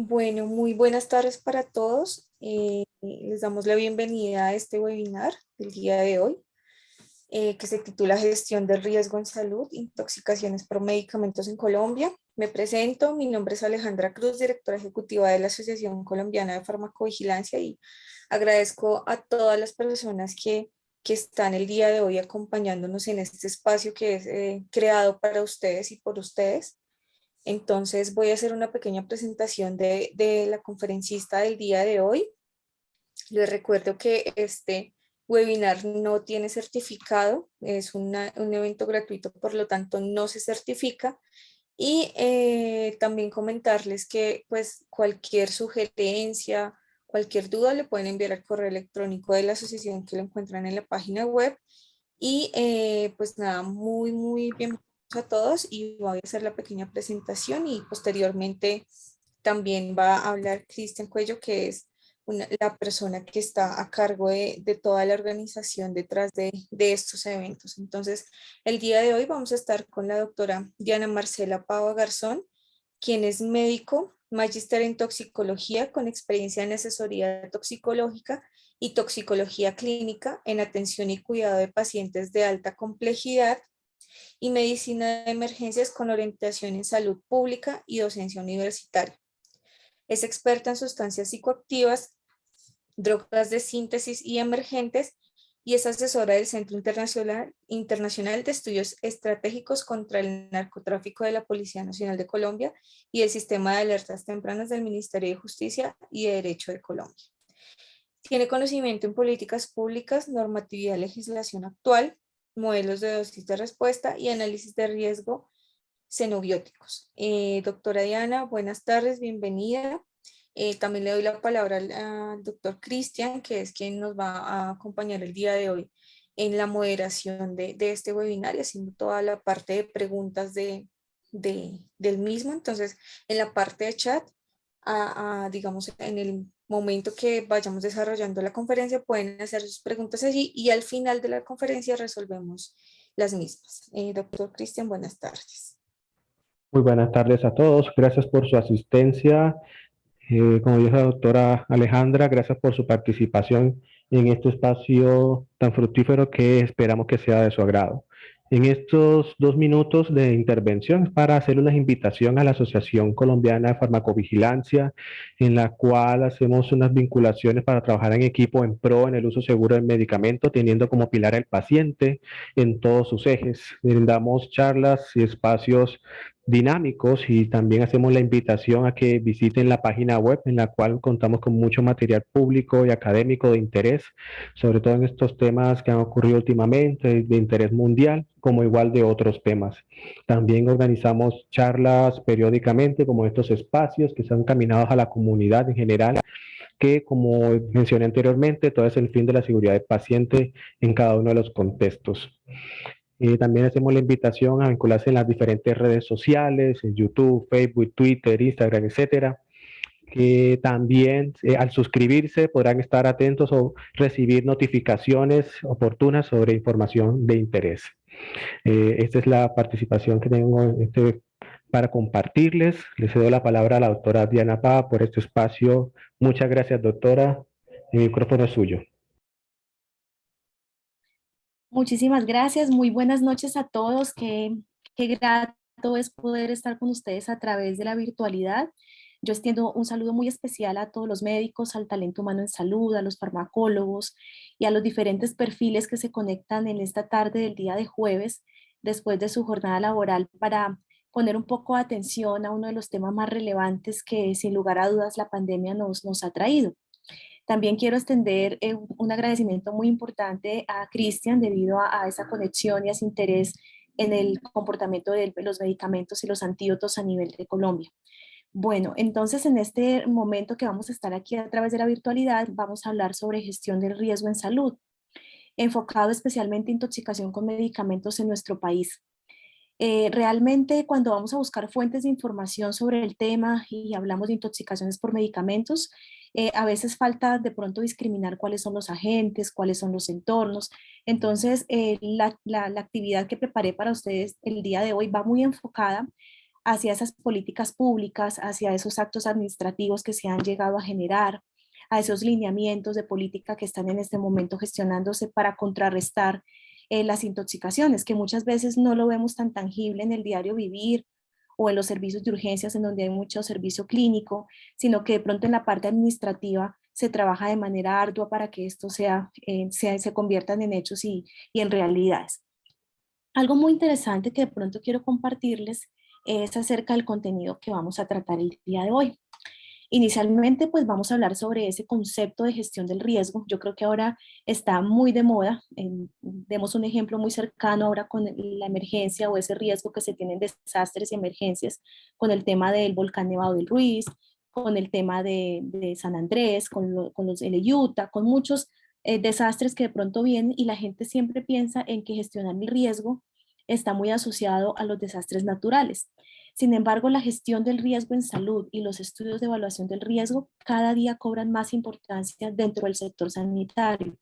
Bueno, muy buenas tardes para todos. Les damos la bienvenida a este webinar del día de hoy, que se titula Gestión del Riesgo en Salud, Intoxicaciones por Medicamentos en Colombia. Me presento, mi nombre es Alejandra Cruz, directora ejecutiva de la Asociación Colombiana de Farmacovigilancia, y agradezco a todas las personas que están el día de hoy acompañándonos en este espacio que es creado para ustedes y por ustedes. Entonces voy a hacer una pequeña presentación de la conferencista del día de hoy. Les recuerdo que este webinar no tiene certificado, es un evento gratuito, por lo tanto no se certifica. Y también comentarles que pues cualquier sugerencia, cualquier duda le pueden enviar al correo electrónico de la asociación que lo encuentran en la página web. Y pues nada, muy bien a todos, y voy a hacer la pequeña presentación y posteriormente también va a hablar Cristian Cuello, que es la persona que está a cargo de toda la organización detrás de estos eventos. Entonces, el día de hoy vamos a estar con la doctora Diana Marcela Pava Garzón, quien es médico, magíster en toxicología con experiencia en asesoría toxicológica y toxicología clínica en atención y cuidado de pacientes de alta complejidad y medicina de emergencias con orientación en salud pública y docencia universitaria. Es experta en sustancias psicoactivas, drogas de síntesis y emergentes, y es asesora del Centro Internacional de Estudios Estratégicos contra el Narcotráfico de la Policía Nacional de Colombia y el Sistema de Alertas Tempranas del Ministerio de Justicia y de Derecho de Colombia. Tiene conocimiento en políticas públicas, normatividad y legislación actual, modelos de dosis de respuesta y análisis de riesgo xenobióticos. Doctora Diana, buenas tardes, bienvenida. También le doy la palabra al doctor Cristian, que es quien nos va a acompañar el día de hoy en la moderación de este webinar y haciendo toda la parte de preguntas del mismo. Entonces, en la parte de chat, digamos, en el momento que vayamos desarrollando la conferencia, pueden hacer sus preguntas allí y al final de la conferencia resolvemos las mismas. Doctor Cristian, buenas tardes. Muy buenas tardes a todos. Gracias por su asistencia. Como dijo la doctora Alejandra, gracias por su participación en este espacio tan fructífero que esperamos que sea de su agrado. En estos 2 minutos de intervención es para hacer una invitación a la Asociación Colombiana de Farmacovigilancia, en la cual hacemos unas vinculaciones para trabajar en equipo en pro en el uso seguro del medicamento, teniendo como pilar al paciente en todos sus ejes. Brindamos charlas y espacios dinámicos y también hacemos la invitación a que visiten la página web en la cual contamos con mucho material público y académico de interés, sobre todo en estos temas que han ocurrido últimamente de interés mundial, como igual de otros temas. También organizamos charlas periódicamente como estos espacios que están encaminados a la comunidad en general, que como mencioné anteriormente, todo es el fin de la seguridad del paciente en cada uno de los contextos. También hacemos la invitación a vincularse en las diferentes redes sociales, en YouTube, Facebook, Twitter, Instagram, etcétera, que también al suscribirse podrán estar atentos o recibir notificaciones oportunas sobre información de interés. Esta es la participación que tengo para compartirles. Les cedo la palabra a la doctora Diana Pava por este espacio. Muchas gracias, doctora. El micrófono es suyo. Muchísimas gracias, muy buenas noches a todos. Qué grato es poder estar con ustedes a través de la virtualidad. Yo extiendo un saludo muy especial a todos los médicos, al talento humano en salud, a los farmacólogos y a los diferentes perfiles que se conectan en esta tarde del día de jueves, después de su jornada laboral, para poner un poco de atención a uno de los temas más relevantes que sin lugar a dudas la pandemia nos ha traído. También quiero extender un agradecimiento muy importante a Cristian debido a esa conexión y a ese interés en el comportamiento de los medicamentos y los antídotos a nivel de Colombia. Bueno, entonces en este momento que vamos a estar aquí a través de la virtualidad, vamos a hablar sobre gestión del riesgo en salud, enfocado especialmente en intoxicación con medicamentos en nuestro país. Realmente cuando vamos a buscar fuentes de información sobre el tema y hablamos de intoxicaciones por medicamentos, a veces falta de pronto discriminar cuáles son los agentes, cuáles son los entornos. Entonces, la actividad que preparé para ustedes el día de hoy va muy enfocada hacia esas políticas públicas, hacia esos actos administrativos que se han llegado a generar, a esos lineamientos de política que están en este momento gestionándose para contrarrestar las intoxicaciones, que muchas veces no lo vemos tan tangible en el diario vivir o en los servicios de urgencias en donde hay mucho servicio clínico, sino que de pronto en la parte administrativa se trabaja de manera ardua para que esto se conviertan en hechos y en realidades. Algo muy interesante que de pronto quiero compartirles es acerca del contenido que vamos a tratar el día de hoy. Inicialmente, pues vamos a hablar sobre ese concepto de gestión del riesgo. Yo creo que ahora está muy de moda. Demos un ejemplo muy cercano ahora con la emergencia o ese riesgo que se tienen de desastres y emergencias con el tema del volcán Nevado del Ruiz, con el tema de San Andrés, con los de Utah, con muchos desastres que de pronto vienen y la gente siempre piensa en que gestionar el riesgo está muy asociado a los desastres naturales. Sin embargo, la gestión del riesgo en salud y los estudios de evaluación del riesgo cada día cobran más importancia dentro del sector sanitario.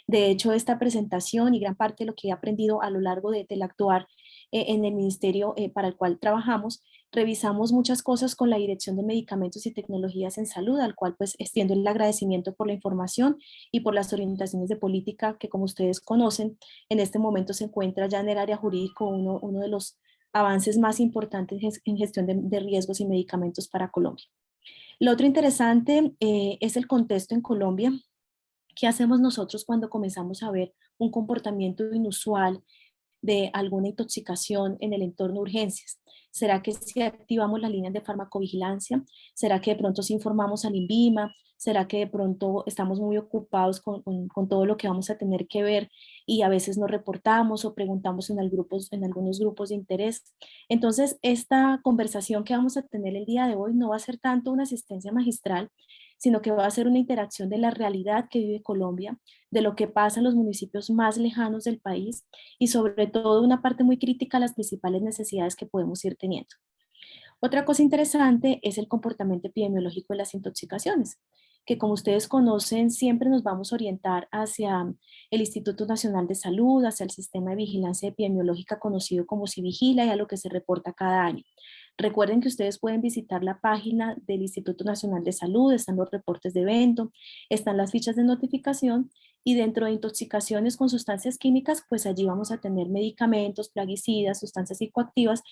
De hecho, esta presentación y gran parte de lo que he aprendido a lo largo del actuar en el ministerio para el cual trabajamos, revisamos muchas cosas con la Dirección de Medicamentos y Tecnologías en Salud, al cual pues extiendo el agradecimiento por la información y por las orientaciones de política que, como ustedes conocen, en este momento se encuentra ya en el área jurídico uno de los avances más importantes en gestión de riesgos y medicamentos para Colombia. Lo otro interesante es el contexto en Colombia. ¿Qué hacemos nosotros cuando comenzamos a ver un comportamiento inusual de alguna intoxicación en el entorno de urgencias? ¿Será que si activamos las líneas de farmacovigilancia? ¿Será que de pronto si informamos al INVIMA? ¿Será que de pronto estamos muy ocupados con todo lo que vamos a tener que ver y a veces nos reportamos o preguntamos en algunos grupos de interés? Entonces, esta conversación que vamos a tener el día de hoy no va a ser tanto una asistencia magistral, sino que va a ser una interacción de la realidad que vive Colombia, de lo que pasa en los municipios más lejanos del país y sobre todo una parte muy crítica a las principales necesidades que podemos ir teniendo. Otra cosa interesante es el comportamiento epidemiológico de las intoxicaciones, que como ustedes conocen siempre nos vamos a orientar hacia el Instituto Nacional de Salud, hacia el sistema de vigilancia epidemiológica conocido como Civigila y a lo que se reporta cada año. Recuerden que ustedes pueden visitar la página del Instituto Nacional de Salud, están los reportes de evento, están las fichas de notificación y dentro de intoxicaciones con sustancias químicas, pues allí vamos a tener medicamentos, plaguicidas, sustancias psicoactivas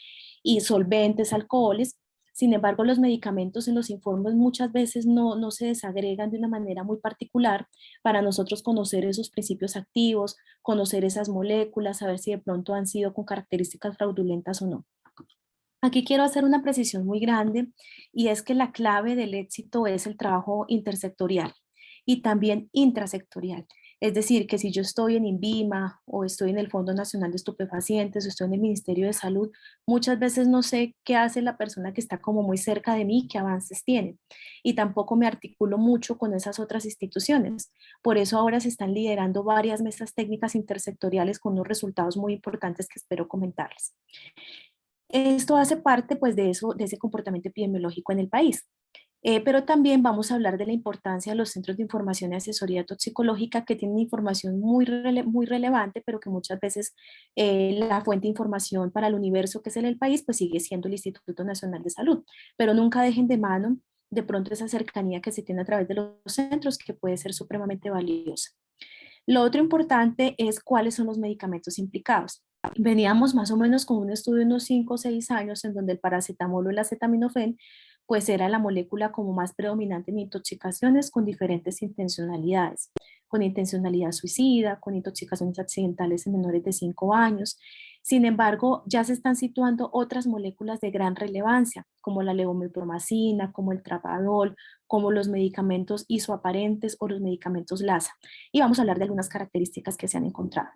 y solventes, alcoholes. Sin embargo, los medicamentos en los informes muchas veces no se desagregan de una manera muy particular para nosotros conocer esos principios activos, conocer esas moléculas, saber si de pronto han sido con características fraudulentas o no. Aquí quiero hacer una precisión muy grande y es que la clave del éxito es el trabajo intersectorial y también intrasectorial. Es decir, que si yo estoy en INVIMA o estoy en el Fondo Nacional de Estupefacientes o estoy en el Ministerio de Salud, muchas veces no sé qué hace la persona que está como muy cerca de mí, qué avances tiene. Y tampoco me articulo mucho con esas otras instituciones. Por eso ahora se están liderando varias mesas técnicas intersectoriales con unos resultados muy importantes que espero comentarles. Esto hace parte pues de eso, de ese comportamiento epidemiológico en el país. Pero también vamos a hablar de la importancia de los centros de información y asesoría toxicológica que tienen información muy relevante, pero que muchas veces la fuente de información para el universo que es el país, pues sigue siendo el Instituto Nacional de Salud. Pero nunca dejen de mano de pronto esa cercanía que se tiene a través de los centros, que puede ser supremamente valiosa. Lo otro importante es cuáles son los medicamentos implicados. Veníamos más o menos con un estudio de unos 5 o 6 años en donde el paracetamol o el acetaminofén pues era la molécula como más predominante en intoxicaciones con diferentes intencionalidades, con intencionalidad suicida, con intoxicaciones accidentales en menores de 5 años. Sin embargo, ya se están situando otras moléculas de gran relevancia, como la levomepromacina, como el trapadol, como los medicamentos isoaparentes o los medicamentos LASA. Y vamos a hablar de algunas características que se han encontrado.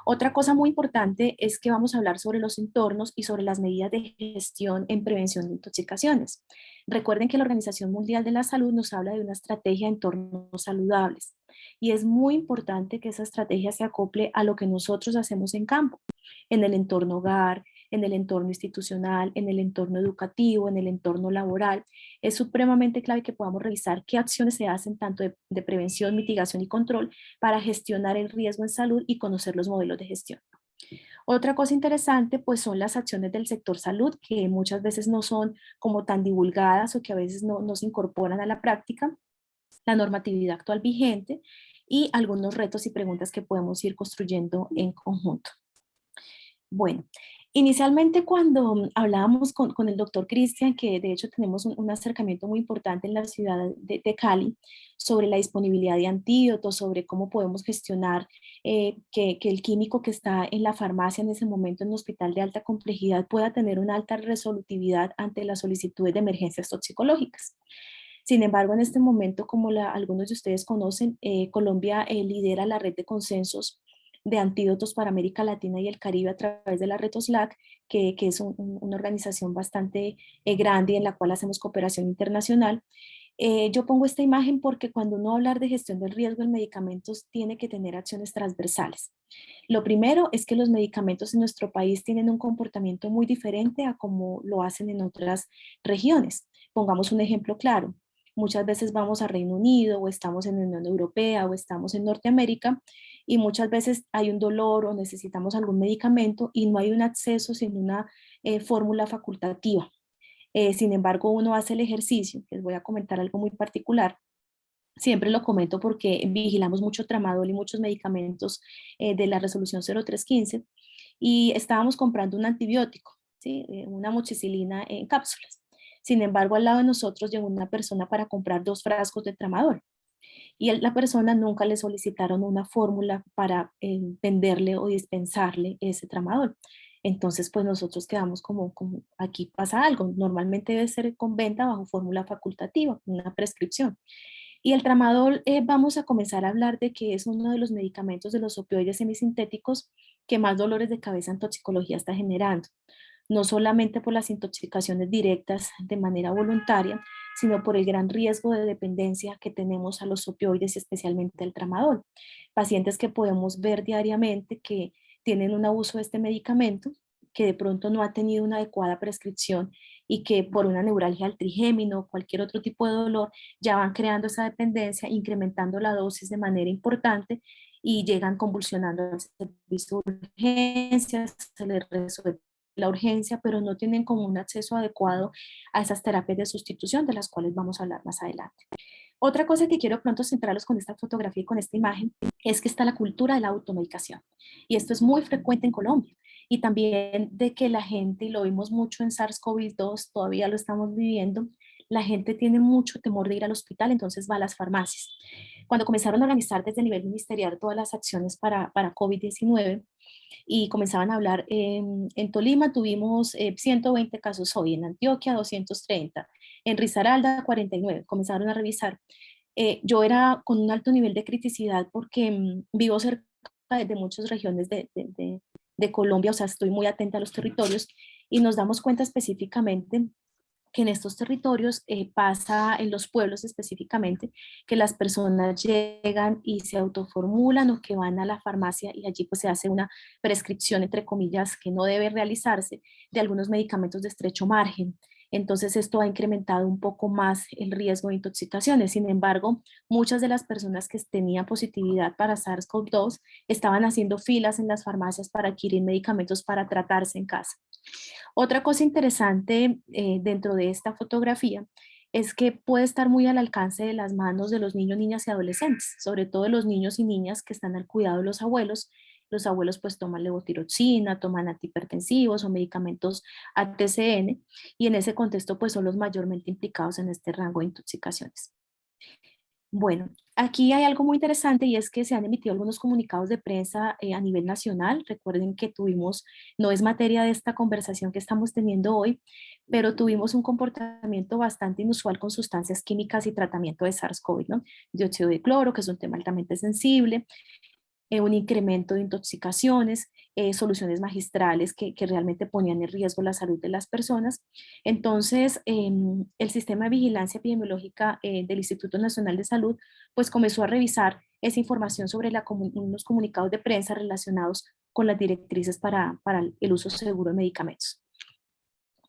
Otra cosa muy importante es que vamos a hablar sobre los entornos y sobre las medidas de gestión en prevención de intoxicaciones. Recuerden que la Organización Mundial de la Salud nos habla de una estrategia de entornos saludables y es muy importante que esa estrategia se acople a lo que nosotros hacemos en campo, en el entorno hogar, en el entorno institucional, en el entorno educativo, en el entorno laboral. Es supremamente clave que podamos revisar qué acciones se hacen tanto de prevención, mitigación y control para gestionar el riesgo en salud y conocer los modelos de gestión. Otra cosa interesante pues son las acciones del sector salud que muchas veces no son como tan divulgadas o que a veces no se incorporan a la práctica, la normatividad actual vigente y algunos retos y preguntas que podemos ir construyendo en conjunto. Bueno, inicialmente cuando hablábamos con el doctor Cristian, que de hecho tenemos un acercamiento muy importante en la ciudad de Cali, sobre la disponibilidad de antídotos, sobre cómo podemos gestionar que el químico que está en la farmacia en ese momento en un hospital de alta complejidad pueda tener una alta resolutividad ante las solicitudes de emergencias toxicológicas. Sin embargo, en este momento, como algunos de ustedes conocen, Colombia lidera la red de consensos de antídotos para América Latina y el Caribe a través de la red OSLAC, que es una organización bastante grande en la cual hacemos cooperación internacional. Yo pongo esta imagen porque cuando uno habla de gestión del riesgo en medicamentos tiene que tener acciones transversales. Lo primero es que los medicamentos en nuestro país tienen un comportamiento muy diferente a como lo hacen en otras regiones. Pongamos un ejemplo claro. Muchas veces vamos a Reino Unido o estamos en la Unión Europea o estamos en Norteamérica y muchas veces hay un dolor o necesitamos algún medicamento y no hay un acceso sin una fórmula facultativa. Sin embargo, uno hace el ejercicio, les voy a comentar algo muy particular. Siempre lo comento porque vigilamos mucho tramadol y muchos medicamentos de la resolución 0315 y estábamos comprando un antibiótico, ¿sí? Una amoxicilina en cápsulas. Sin embargo, al lado de nosotros llegó una persona para comprar 2 frascos de tramadol y la persona nunca le solicitaron una fórmula para venderle o dispensarle ese tramadol. Entonces, pues nosotros quedamos como aquí pasa algo. Normalmente debe ser con venta bajo fórmula facultativa, una prescripción. Y el tramadol, vamos a comenzar a hablar de que es uno de los medicamentos de los opioides semisintéticos que más dolores de cabeza en toxicología está generando. No solamente por las intoxicaciones directas de manera voluntaria, sino por el gran riesgo de dependencia que tenemos a los opioides, especialmente el tramadol. Pacientes que podemos ver diariamente que tienen un abuso de este medicamento, que de pronto no ha tenido una adecuada prescripción y que por una neuralgia al trigémino o cualquier otro tipo de dolor ya van creando esa dependencia, incrementando la dosis de manera importante y llegan convulsionando al servicio de urgencias, se les resuelve la urgencia, pero no tienen como un acceso adecuado a esas terapias de sustitución de las cuales vamos a hablar más adelante. Otra cosa que quiero pronto centrarlos con esta fotografía y con esta imagen es que está la cultura de la automedicación. Y esto es muy frecuente en Colombia. Y también de que la gente, y lo vimos mucho en SARS-CoV-2, todavía lo estamos viviendo, la gente tiene mucho temor de ir al hospital, entonces va a las farmacias. Cuando comenzaron a organizar desde el nivel ministerial todas las acciones para COVID-19, y comenzaban a hablar, en Tolima tuvimos 120 casos hoy, en Antioquia 230, en Risaralda 49, comenzaron a revisar. Yo era con un alto nivel de criticidad porque vivo cerca de muchas regiones de Colombia, o sea, estoy muy atenta a los territorios y nos damos cuenta específicamente que en estos territorios pasa en los pueblos específicamente, que las personas llegan y se autoformulan o que van a la farmacia y allí pues se hace una prescripción, entre comillas, que no debe realizarse de algunos medicamentos de estrecho margen. Entonces esto ha incrementado un poco más el riesgo de intoxicaciones. Sin embargo, muchas de las personas que tenían positividad para SARS-CoV-2 estaban haciendo filas en las farmacias para adquirir medicamentos para tratarse en casa. Otra cosa interesante dentro de esta fotografía es que puede estar muy al alcance de las manos de los niños, niñas y adolescentes, sobre todo de los niños y niñas que están al cuidado de los abuelos. Los abuelos pues toman levotiroxina, toman antihipertensivos o medicamentos ATCN y en ese contexto pues son los mayormente implicados en este rango de intoxicaciones. Bueno, aquí hay algo muy interesante y es que se han emitido algunos comunicados de prensa a nivel nacional. Recuerden que tuvimos, no es materia de esta conversación que estamos teniendo hoy, pero tuvimos un comportamiento bastante inusual con sustancias químicas y tratamiento de SARS-CoV, ¿no? Dióxido de cloro, que es un tema altamente sensible, un incremento de intoxicaciones, soluciones magistrales que realmente ponían en riesgo la salud de las personas. Entonces, el sistema de vigilancia epidemiológica del Instituto Nacional de Salud, pues comenzó a revisar esa información sobre unos comunicados de prensa relacionados con las directrices para el uso seguro de medicamentos.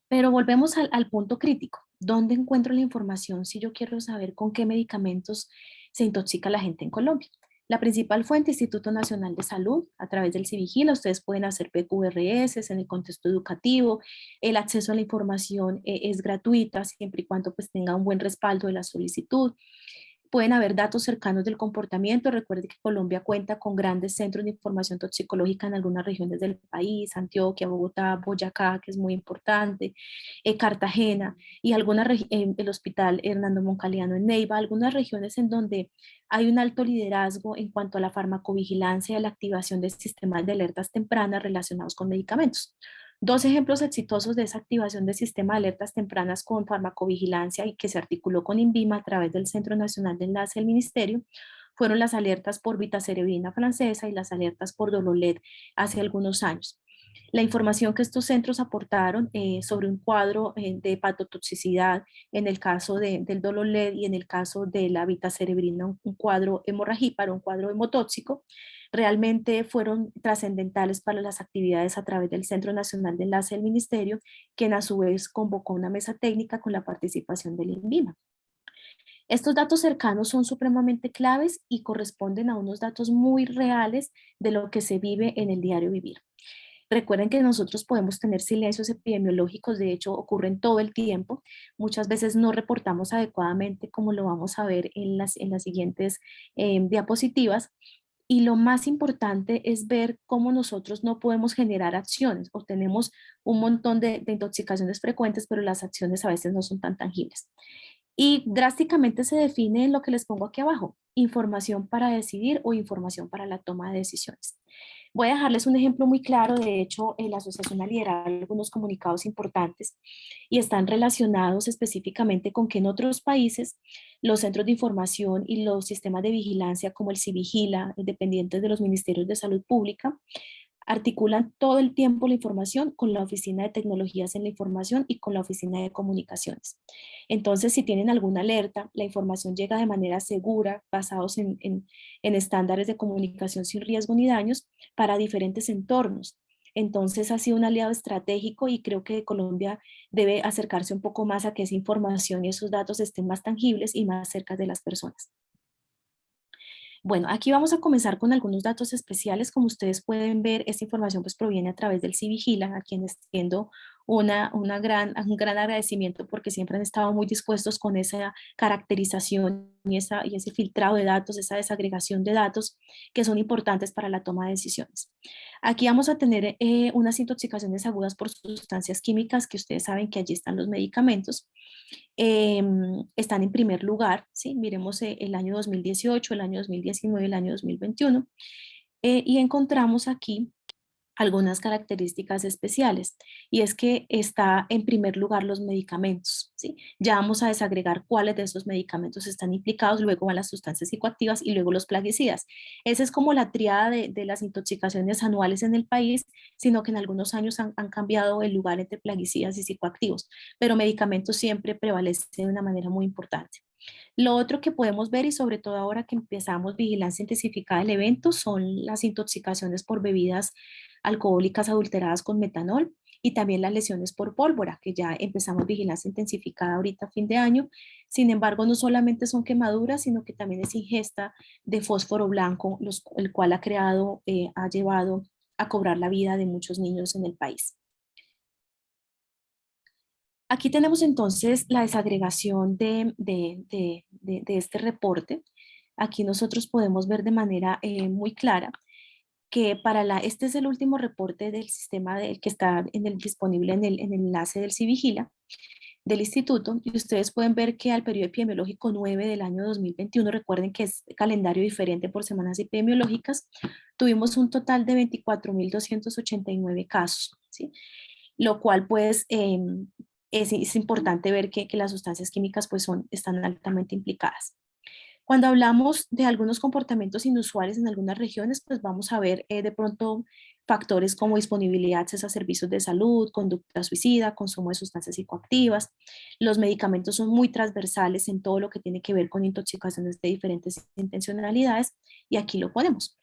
Pero volvemos al punto crítico. ¿Dónde encuentro la información si yo quiero saber con qué medicamentos se intoxica la gente en Colombia? La principal fuente, Instituto Nacional de Salud, a través del Civigila, ustedes pueden hacer PQRS en el contexto educativo, el acceso a la información es gratuita, siempre y cuando pues tenga un buen respaldo de la solicitud. Pueden haber datos cercanos del comportamiento. Recuerde que Colombia cuenta con grandes centros de información toxicológica en algunas regiones del país, Antioquia, Bogotá, Boyacá, que es muy importante, Cartagena y el Hospital Hernando Moncaliano en Neiva, algunas regiones en donde hay un alto liderazgo en cuanto a la farmacovigilancia y a la activación de sistemas de alertas tempranas relacionados con medicamentos. Dos ejemplos exitosos de esa activación del sistema de alertas tempranas con farmacovigilancia y que se articuló con INVIMA a través del Centro Nacional de Enlace del Ministerio fueron las alertas por vitacerebrina francesa y las alertas por Dololet hace algunos años. La información que estos centros aportaron sobre un cuadro de hepatotoxicidad en el caso del Dololet y en el caso de la vitacerebrina, un cuadro hemorragíparo, un cuadro hemotóxico, realmente fueron trascendentales para las actividades a través del Centro Nacional de Enlace del Ministerio, quien a su vez convocó una mesa técnica con la participación del INVIMA. Estos datos cercanos son supremamente claves y corresponden a unos datos muy reales de lo que se vive en el diario vivir. Recuerden que nosotros podemos tener silencios epidemiológicos, de hecho ocurren todo el tiempo. Muchas veces no reportamos adecuadamente, como lo vamos a ver en las siguientes diapositivas. Y lo más importante es ver cómo nosotros no podemos generar acciones o tenemos un montón de intoxicaciones frecuentes, pero las acciones a veces no son tan tangibles. Y drásticamente se define en lo que les pongo aquí abajo, información para decidir o información para la toma de decisiones. Voy a dejarles un ejemplo muy claro. De hecho, la asociación ha liderado algunos comunicados importantes y están relacionados específicamente con que en otros países los centros de información y los sistemas de vigilancia como el Civigila, dependientes de los ministerios de salud pública, articulan todo el tiempo la información con la Oficina de Tecnologías en la Información y con la Oficina de Comunicaciones. Entonces, si tienen alguna alerta, la información llega de manera segura, basados en estándares de comunicación sin riesgo ni daños para diferentes entornos. Entonces, ha sido un aliado estratégico y creo que Colombia debe acercarse un poco más a que esa información y esos datos estén más tangibles y más cerca de las personas. Bueno, aquí vamos a comenzar con algunos datos especiales. Como ustedes pueden ver, esta información pues proviene a través del Civigila, a quienes extiendo un gran agradecimiento porque siempre han estado muy dispuestos con esa caracterización y ese filtrado de datos, esa desagregación de datos que son importantes para la toma de decisiones. Aquí vamos a tener unas intoxicaciones agudas por sustancias químicas, que ustedes saben que allí están los medicamentos. Están en primer lugar, ¿sí? Miremos el año 2018, el año 2019, el año 2021, y encontramos aquí algunas características especiales, y es que está en primer lugar los medicamentos, ¿sí? Ya vamos a desagregar cuáles de esos medicamentos están implicados, luego van las sustancias psicoactivas y luego los plaguicidas. Esa es como la tríada de las intoxicaciones anuales en el país, sino que en algunos años han cambiado el lugar entre plaguicidas y psicoactivos, pero medicamentos siempre prevalecen de una manera muy importante. Lo otro que podemos ver, y sobre todo ahora que empezamos vigilancia intensificada del evento, son las intoxicaciones por bebidas alcohólicas adulteradas con metanol y también las lesiones por pólvora, que ya empezamos vigilancia intensificada ahorita a fin de año. Sin embargo, no solamente son quemaduras, sino que también es ingesta de fósforo blanco, el cual ha llevado a cobrar la vida de muchos niños en el país. Aquí tenemos entonces la desagregación de este reporte. Aquí nosotros podemos ver de manera muy clara que este es el último reporte del sistema que está disponible en el enlace del Civigila, del instituto, y ustedes pueden ver que al periodo epidemiológico 9 del año 2021, recuerden que es calendario diferente por semanas epidemiológicas, tuvimos un total de 24.289 casos, ¿sí? Lo cual pues es importante ver que las sustancias químicas pues están altamente implicadas. Cuando hablamos de algunos comportamientos inusuales en algunas regiones, pues vamos a ver de pronto factores como disponibilidad, acceso a servicios de salud, conducta suicida, consumo de sustancias psicoactivas. Los medicamentos son muy transversales en todo lo que tiene que ver con intoxicaciones de diferentes intencionalidades, y aquí lo ponemos.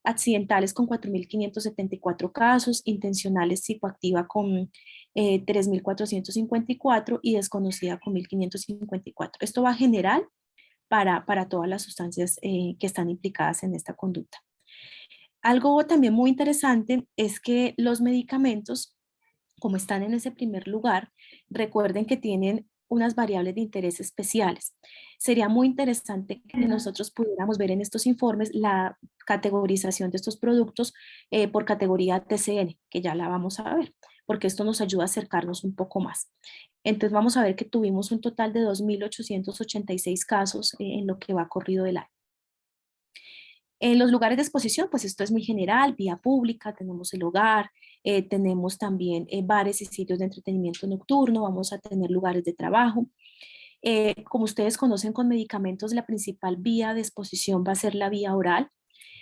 Accidentales con 4.574 casos, intencionales psicoactiva con 3.454 y desconocida con 1.554. Esto va general, para todas las sustancias que están implicadas en esta conducta. Algo también muy interesante es que los medicamentos, como están en ese primer lugar, recuerden que tienen unas variables de interés especiales. Sería muy interesante que nosotros pudiéramos ver en estos informes la categorización de estos productos por categoría TCN, que ya la vamos a ver, porque esto nos ayuda a acercarnos un poco más. Entonces vamos a ver que tuvimos un total de 2.886 casos en lo que va corrido del año. En los lugares de exposición, pues esto es muy general, vía pública, tenemos el hogar, tenemos también bares y sitios de entretenimiento nocturno, vamos a tener lugares de trabajo. Como ustedes conocen con medicamentos, la principal vía de exposición va a ser la vía oral.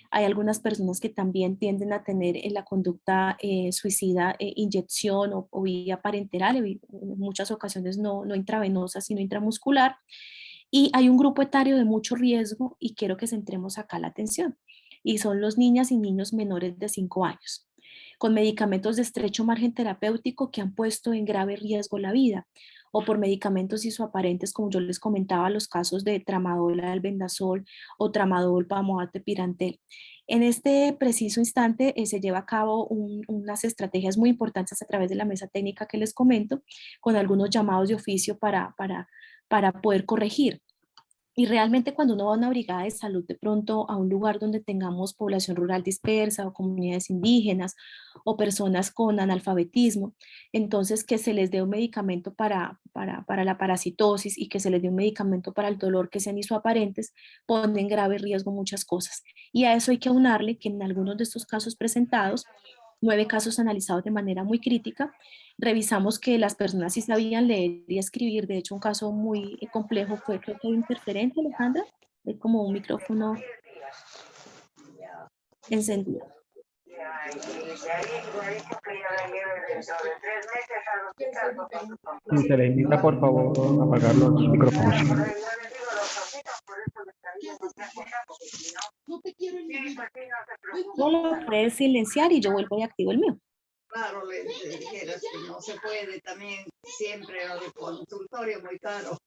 Hay algunas personas que también tienden a tener en la conducta suicida inyección o vía parenteral, en muchas ocasiones no intravenosa, sino intramuscular. Y hay un grupo etario de mucho riesgo y quiero que centremos acá la atención. Y son los niñas y niños menores de 5 años, con medicamentos de estrecho margen terapéutico que han puesto en grave riesgo la vida, o por medicamentos isoaparentes, como yo les comentaba, los casos de tramadol, albendazol o tramadol, pamoate, pirantel. En este preciso instante se lleva a cabo unas estrategias muy importantes a través de la mesa técnica que les comento, con algunos llamados de oficio para poder corregir. Y realmente cuando uno va a una brigada de salud de pronto a un lugar donde tengamos población rural dispersa o comunidades indígenas o personas con analfabetismo, entonces que se les dé un medicamento para la parasitosis y que se les dé un medicamento para el dolor que sean isoaparentes, pone en grave riesgo muchas cosas. Y a eso hay que aunarle que en algunos de estos casos presentados, 9 casos analizados de manera muy crítica, revisamos que las personas sí sabían leer y escribir. De hecho, un caso muy complejo fue, creo que hay interferencia, Alejandra, hay como un micrófono encendido. Si se le invita, por favor, a apagar los micrófonos. No lo puedes silenciar y yo vuelvo y activo el mío. Claro, le dijeras que no se puede también siempre lo de consultorio muy caro.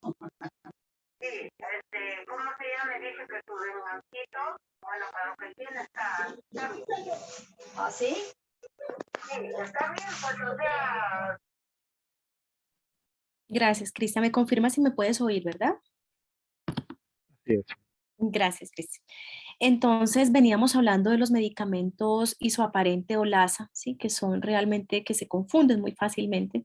Sí, ¿cómo se llama? Me dice que tu hermancito, bueno, para lo que tiene está bien. ¿Ah, sí? Sí, está bien, pues o sea... Gracias, Cristian. Me confirma si me puedes oír, ¿verdad? Así es. Gracias, Cristian. Entonces veníamos hablando de los medicamentos isoaparente o LASA, ¿sí? Que son realmente que se confunden muy fácilmente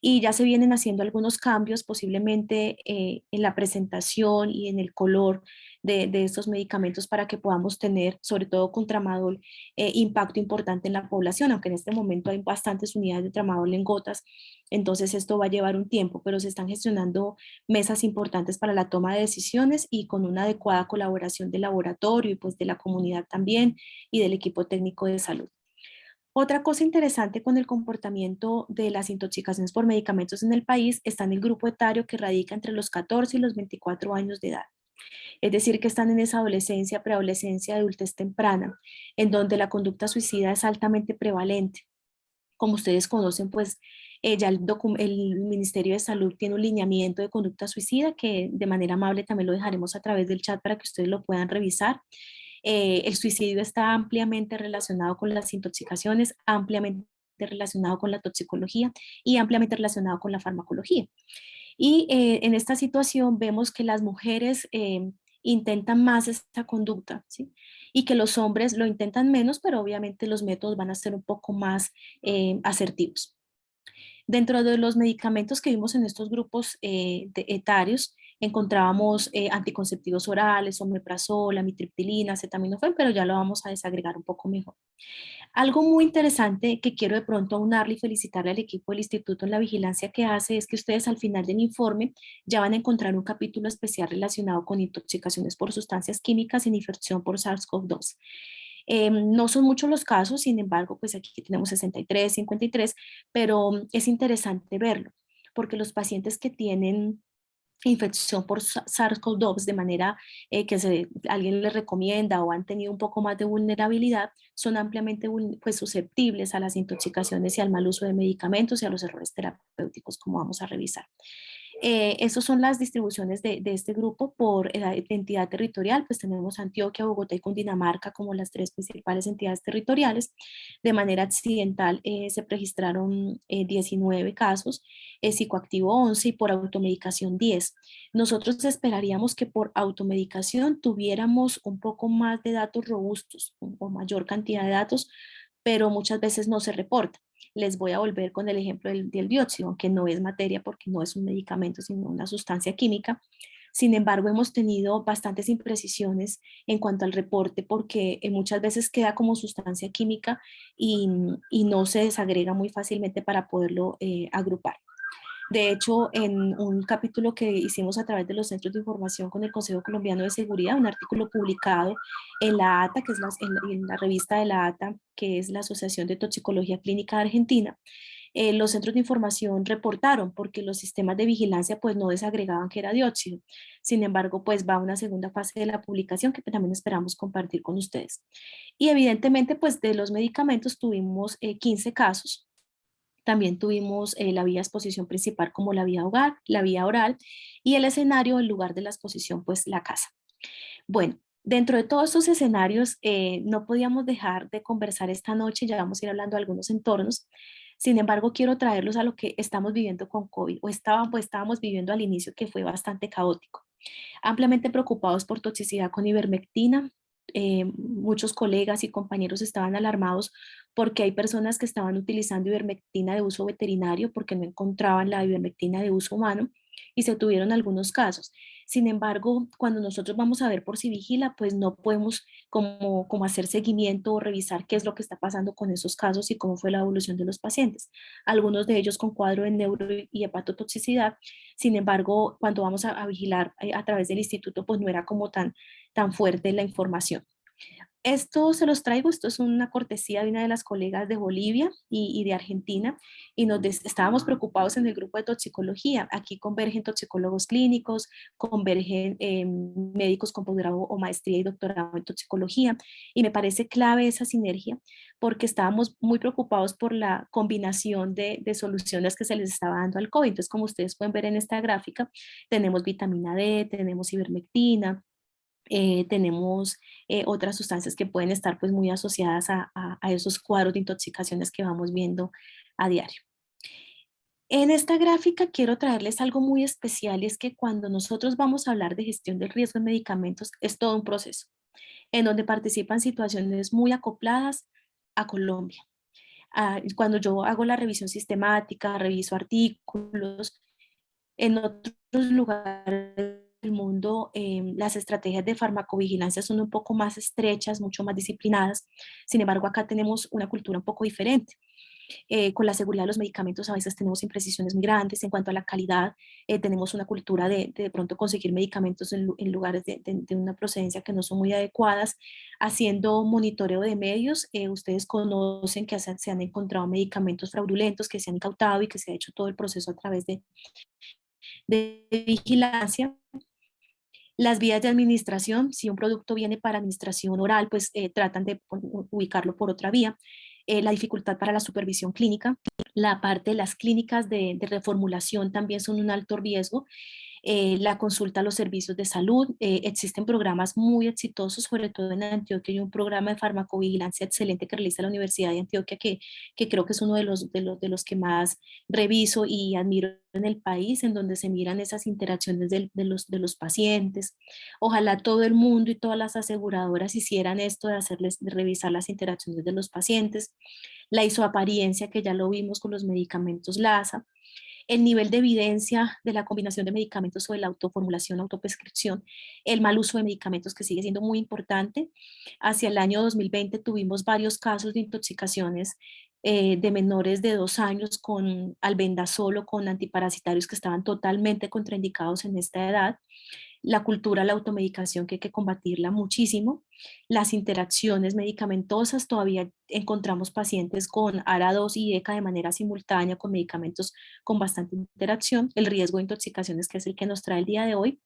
y ya se vienen haciendo algunos cambios posiblemente en la presentación y en el color de estos medicamentos para que podamos tener, sobre todo con tramadol, impacto importante en la población, aunque en este momento hay bastantes unidades de tramadol en gotas, entonces esto va a llevar un tiempo, pero se están gestionando mesas importantes para la toma de decisiones y con una adecuada colaboración del laboratorio y pues de la comunidad también y del equipo técnico de salud. Otra cosa interesante con el comportamiento de las intoxicaciones por medicamentos en el país está en el grupo etario que radica entre los 14 y los 24 años de edad. Es decir, que están en esa adolescencia, preadolescencia, adultez temprana, en donde la conducta suicida es altamente prevalente. Como ustedes conocen, pues ya el Ministerio de Salud tiene un lineamiento de conducta suicida que de manera amable también lo dejaremos a través del chat para que ustedes lo puedan revisar. El suicidio está ampliamente relacionado con las intoxicaciones, ampliamente relacionado con la toxicología y ampliamente relacionado con la farmacología. Y en esta situación vemos que las mujeres intentan más esta conducta, ¿sí? Y que los hombres lo intentan menos, pero obviamente los métodos van a ser un poco más asertivos. Dentro de los medicamentos que vimos en estos grupos etarios, encontrábamos anticonceptivos orales, omeprazol, amitriptilina, acetaminofén, pero ya lo vamos a desagregar un poco mejor. Algo muy interesante que quiero de pronto aunarle y felicitarle al equipo del instituto en la vigilancia que hace es que ustedes al final del informe ya van a encontrar un capítulo especial relacionado con intoxicaciones por sustancias químicas en infección por SARS-CoV-2. No son muchos los casos, sin embargo, pues aquí tenemos 63, 53, pero es interesante verlo, porque los pacientes que tienen infección por SARS-CoV-2 de manera que alguien les recomienda o han tenido un poco más de vulnerabilidad, son ampliamente pues, susceptibles a las intoxicaciones y al mal uso de medicamentos y a los errores terapéuticos, como vamos a revisar. Esas son las distribuciones de este grupo por entidad territorial. Pues tenemos Antioquia, Bogotá y Cundinamarca como las tres principales entidades territoriales. De manera accidental se registraron 19 casos, psicoactivo 11 y por automedicación 10. Nosotros esperaríamos que por automedicación tuviéramos un poco más de datos robustos o mayor cantidad de datos, pero muchas veces no se reporta. Les voy a volver con el ejemplo del dióxido, que no es materia porque no es un medicamento, sino una sustancia química. Sin embargo, hemos tenido bastantes imprecisiones en cuanto al reporte porque muchas veces queda como sustancia química y no se desagrega muy fácilmente para poderlo agrupar. De hecho, en un capítulo que hicimos a través de los centros de información con el Consejo Colombiano de Seguridad, un artículo publicado en la ATA, que es en la revista de la ATA, que es la Asociación de Toxicología Clínica de Argentina, los centros de información reportaron porque los sistemas de vigilancia pues no desagregaban que era dióxido. Sin embargo, pues va una segunda fase de la publicación que también esperamos compartir con ustedes. Y evidentemente pues de los medicamentos tuvimos 15 casos. También tuvimos la vía de exposición principal como la vía oral y el escenario, el lugar de la exposición, pues la casa. Bueno, dentro de todos estos escenarios no podíamos dejar de conversar esta noche, ya vamos a ir hablando de algunos entornos. Sin embargo, quiero traerlos a lo que estamos viviendo con COVID o estábamos viviendo al inicio, que fue bastante caótico. Ampliamente preocupados por toxicidad con ivermectina, muchos colegas y compañeros estaban alarmados porque hay personas que estaban utilizando ivermectina de uso veterinario porque no encontraban la ivermectina de uso humano y se tuvieron algunos casos. Sin embargo, cuando nosotros vamos a ver por si vigila, pues no podemos como hacer seguimiento o revisar qué es lo que está pasando con esos casos y cómo fue la evolución de los pacientes. Algunos de ellos con cuadro de neuro y hepatotoxicidad. Sin embargo, cuando vamos a vigilar a través del instituto, pues no era como tan fuerte la información. Esto se los traigo, esto es una cortesía de una de las colegas de Bolivia y de Argentina, y estábamos preocupados en el grupo de toxicología. Aquí convergen toxicólogos clínicos, convergen médicos con posgrado o maestría y doctorado en toxicología, y me parece clave esa sinergia porque estábamos muy preocupados por la combinación de soluciones que se les estaba dando al COVID. Entonces, como ustedes pueden ver en esta gráfica, tenemos vitamina D, tenemos ivermectina, tenemos otras sustancias que pueden estar pues muy asociadas a esos cuadros de intoxicaciones que vamos viendo a diario. En esta gráfica quiero traerles algo muy especial y es que cuando nosotros vamos a hablar de gestión del riesgo en medicamentos es todo un proceso en donde participan situaciones muy acopladas a Colombia. Cuando yo hago la revisión sistemática, reviso artículos, en otros lugares del mundo las estrategias de farmacovigilancia son un poco más estrechas, mucho más disciplinadas. Sin embargo, acá tenemos una cultura un poco diferente. Con la seguridad de los medicamentos a veces tenemos imprecisiones muy grandes en cuanto a la calidad. Tenemos una cultura de pronto conseguir medicamentos en lugares de una procedencia que no son muy adecuadas. Haciendo monitoreo de medios, ustedes conocen que se han encontrado medicamentos fraudulentos que se han incautado y que se ha hecho todo el proceso a través de vigilancia. Las vías de administración, si un producto viene para administración oral, pues tratan de ubicarlo por otra vía. La dificultad para la supervisión clínica, la parte de las clínicas de reformulación también son un alto riesgo. La consulta a los servicios de salud. Existen programas muy exitosos, sobre todo en Antioquia hay un programa de farmacovigilancia excelente que realiza la Universidad de Antioquia que creo que es uno de los que más reviso y admiro en el país, en donde se miran esas interacciones de los pacientes. Ojalá todo el mundo y todas las aseguradoras hicieran esto de revisar las interacciones de los pacientes. La isoapariencia, que ya lo vimos con los medicamentos LASA. El nivel de evidencia de la combinación de medicamentos o de la autoformulación, autoprescripción, el mal uso de medicamentos que sigue siendo muy importante. Hacia el año 2020 tuvimos varios casos de intoxicaciones de menores de 2 años con albendazol o con antiparasitarios que estaban totalmente contraindicados en esta edad. La cultura, la automedicación, que hay que combatirla muchísimo. Las interacciones medicamentosas, todavía encontramos pacientes con ARA2 y ECA de manera simultánea con medicamentos con bastante interacción. El riesgo de intoxicaciones, que es el que nos trae el día de hoy.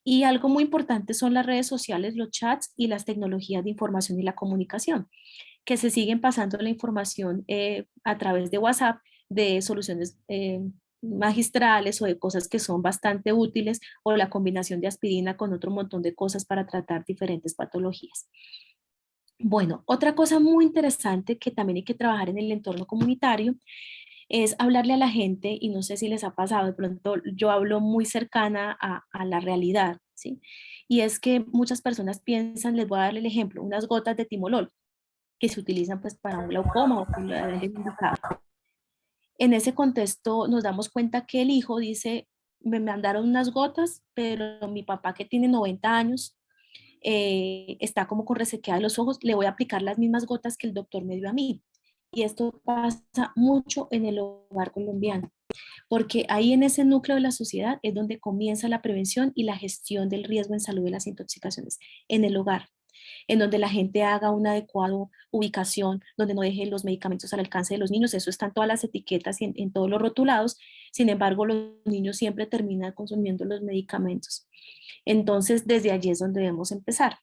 Y algo muy importante son las redes sociales, los chats y las tecnologías de información y la comunicación, que se siguen pasando la información a través de WhatsApp de soluciones magistrales o de cosas que son bastante útiles, o la combinación de aspirina con otro montón de cosas para tratar diferentes patologías. Bueno, otra cosa muy interesante que también hay que trabajar en el entorno comunitario es hablarle a la gente, y no sé si les ha pasado, de pronto yo hablo muy cercana a la realidad, ¿sí? Y es que muchas personas piensan, les voy a dar el ejemplo, unas gotas de timolol que se utilizan pues para un glaucoma o que lo han indicado. En ese contexto nos damos cuenta que el hijo dice, me mandaron unas gotas, pero mi papá que tiene 90 años está como con resequedad de los ojos, le voy a aplicar las mismas gotas que el doctor me dio a mí. Y esto pasa mucho en el hogar colombiano, porque ahí en ese núcleo de la sociedad es donde comienza la prevención y la gestión del riesgo en salud de las intoxicaciones, en el hogar, en donde la gente haga una adecuada ubicación, donde no deje los medicamentos al alcance de los niños. Eso está en todas las etiquetas y en todos los rotulados. Sin embargo, los niños siempre terminan consumiendo los medicamentos. Entonces, desde allí es donde debemos empezar.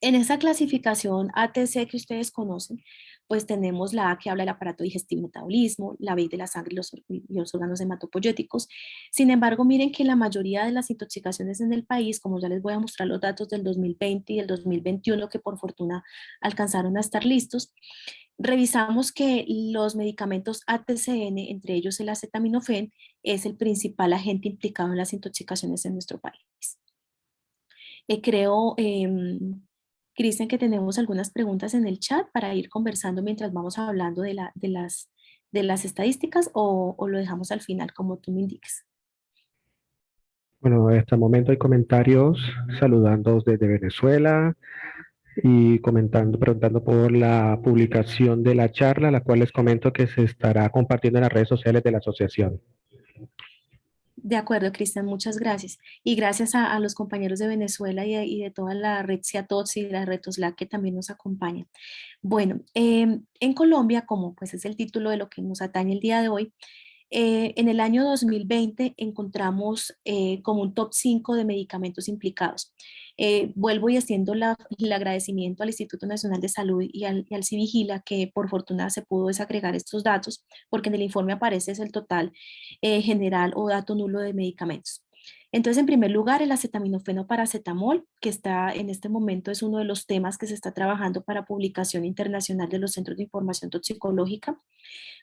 En esa clasificación ATC que ustedes conocen, pues tenemos la A, que habla del aparato digestivo y metabolismo, la B de la sangre y los órganos hematopoyéticos. Sin embargo, miren que la mayoría de las intoxicaciones en el país, como ya les voy a mostrar los datos del 2020 y el 2021, que por fortuna alcanzaron a estar listos, revisamos que los medicamentos ATCN, entre ellos el acetaminofén, es el principal agente implicado en las intoxicaciones en nuestro país. Creo, Cristian, que tenemos algunas preguntas en el chat para ir conversando mientras vamos hablando de las estadísticas, o lo dejamos al final como tú me indiques. Bueno, hasta el momento hay comentarios saludando desde Venezuela y comentando, preguntando por la publicación de la charla, la cual les comento que se estará compartiendo en las redes sociales de la asociación. De acuerdo, Cristian, muchas gracias. Y gracias a los compañeros de Venezuela y de toda la red CIATOTS y la red OSLAC que también nos acompañan. Bueno, en Colombia, como pues es el título de lo que nos atañe el día de hoy, en el año 2020 encontramos como un top 5 de medicamentos implicados. Vuelvo y extiendo el agradecimiento al Instituto Nacional de Salud y al CIVIGILA, que por fortuna se pudo desagregar estos datos, porque en el informe aparece es el total general o dato nulo de medicamentos. Entonces, en primer lugar, el acetaminofeno paracetamol, que está en este momento es uno de los temas que se está trabajando para publicación internacional de los Centros de Información Toxicológica.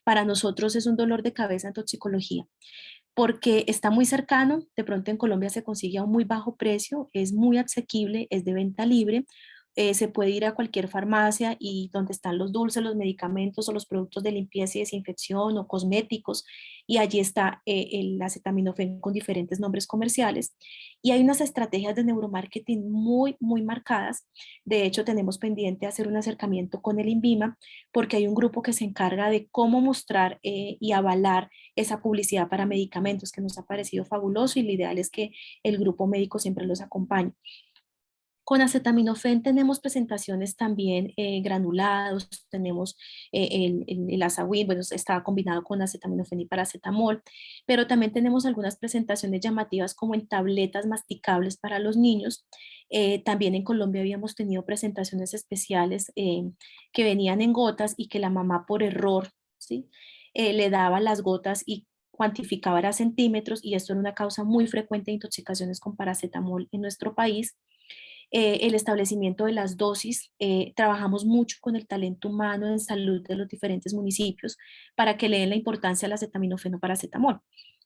Para nosotros es un dolor de cabeza en toxicología, porque está muy cercano, de pronto en Colombia se consigue a un muy bajo precio, es muy asequible, es de venta libre, se puede ir a cualquier farmacia y donde están los dulces, los medicamentos o los productos de limpieza y desinfección o cosméticos, y allí está el acetaminofén con diferentes nombres comerciales. Y hay unas estrategias de neuromarketing muy, muy marcadas. De hecho, tenemos pendiente hacer un acercamiento con el INVIMA, porque hay un grupo que se encarga de cómo mostrar y avalar esa publicidad para medicamentos, que nos ha parecido fabuloso, y lo ideal es que el grupo médico siempre los acompañe. Con acetaminofén tenemos presentaciones también granulados, tenemos el Azawin, bueno, está combinado con acetaminofén y paracetamol, pero también tenemos algunas presentaciones llamativas como en tabletas masticables para los niños. También en Colombia habíamos tenido presentaciones especiales que venían en gotas y que la mamá por error, ¿sí? Le daba las gotas y cuantificaba a centímetros, y esto era una causa muy frecuente de intoxicaciones con paracetamol en nuestro país. El establecimiento de las dosis. Trabajamos mucho con el talento humano en salud de los diferentes municipios para que le den la importancia al acetaminofeno paracetamol.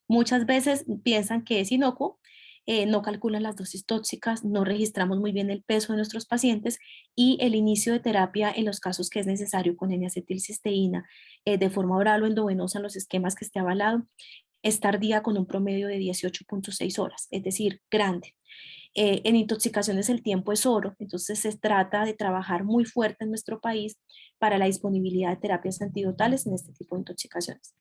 Muchas veces piensan que es inocuo, no calculan las dosis tóxicas, no registramos muy bien el peso de nuestros pacientes, y el inicio de terapia en los casos que es necesario con N-acetilcisteína de forma oral o endovenosa en los esquemas que esté avalado, es tardía con un promedio de 18.6 horas, es decir, grande. En intoxicaciones el tiempo es oro, entonces se trata de trabajar muy fuerte en nuestro país para la disponibilidad de terapias antidotales en este tipo de intoxicaciones.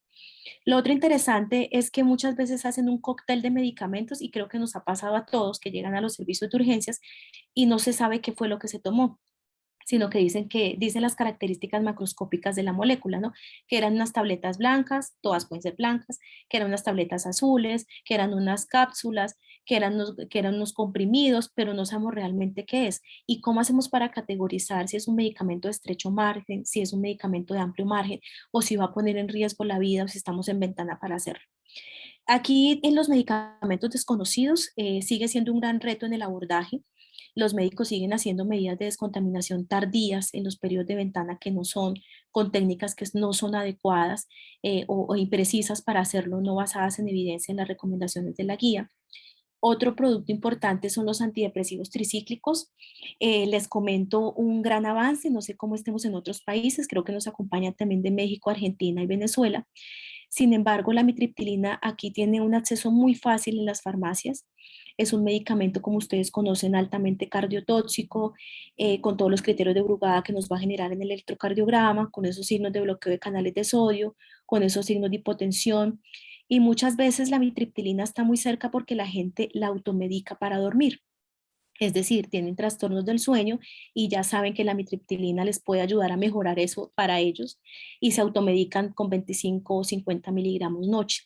Lo otro interesante es que muchas veces hacen un cóctel de medicamentos, y creo que nos ha pasado a todos que llegan a los servicios de urgencias y no se sabe qué fue lo que se tomó, sino que dicen las características macroscópicas de la molécula, ¿no? Que eran unas tabletas blancas, todas pueden ser blancas, que eran unas tabletas azules, que eran unas cápsulas, que eran unos comprimidos, pero no sabemos realmente qué es. ¿Y cómo hacemos para categorizar si es un medicamento de estrecho margen, si es un medicamento de amplio margen, o si va a poner en riesgo la vida, o si estamos en ventana para hacerlo? Aquí en los medicamentos desconocidos sigue siendo un gran reto en el abordaje. Los médicos siguen haciendo medidas de descontaminación tardías en los periodos de ventana que no son, con técnicas que no son adecuadas o imprecisas para hacerlo, no basadas en evidencia en las recomendaciones de la guía. Otro producto importante son los antidepresivos tricíclicos. Les comento un gran avance, no sé cómo estemos en otros países, creo que nos acompañan también de México, Argentina y Venezuela. Sin embargo, la amitriptilina aquí tiene un acceso muy fácil en las farmacias. Es un medicamento, como ustedes conocen, altamente cardiotóxico, con todos los criterios de Brugada que nos va a generar en el electrocardiograma, con esos signos de bloqueo de canales de sodio, con esos signos de hipotensión. Y muchas veces la amitriptilina está muy cerca porque la gente la automedica para dormir. Es decir, tienen trastornos del sueño y ya saben que la amitriptilina les puede ayudar a mejorar eso para ellos y se automedican con 25 o 50 miligramos noche.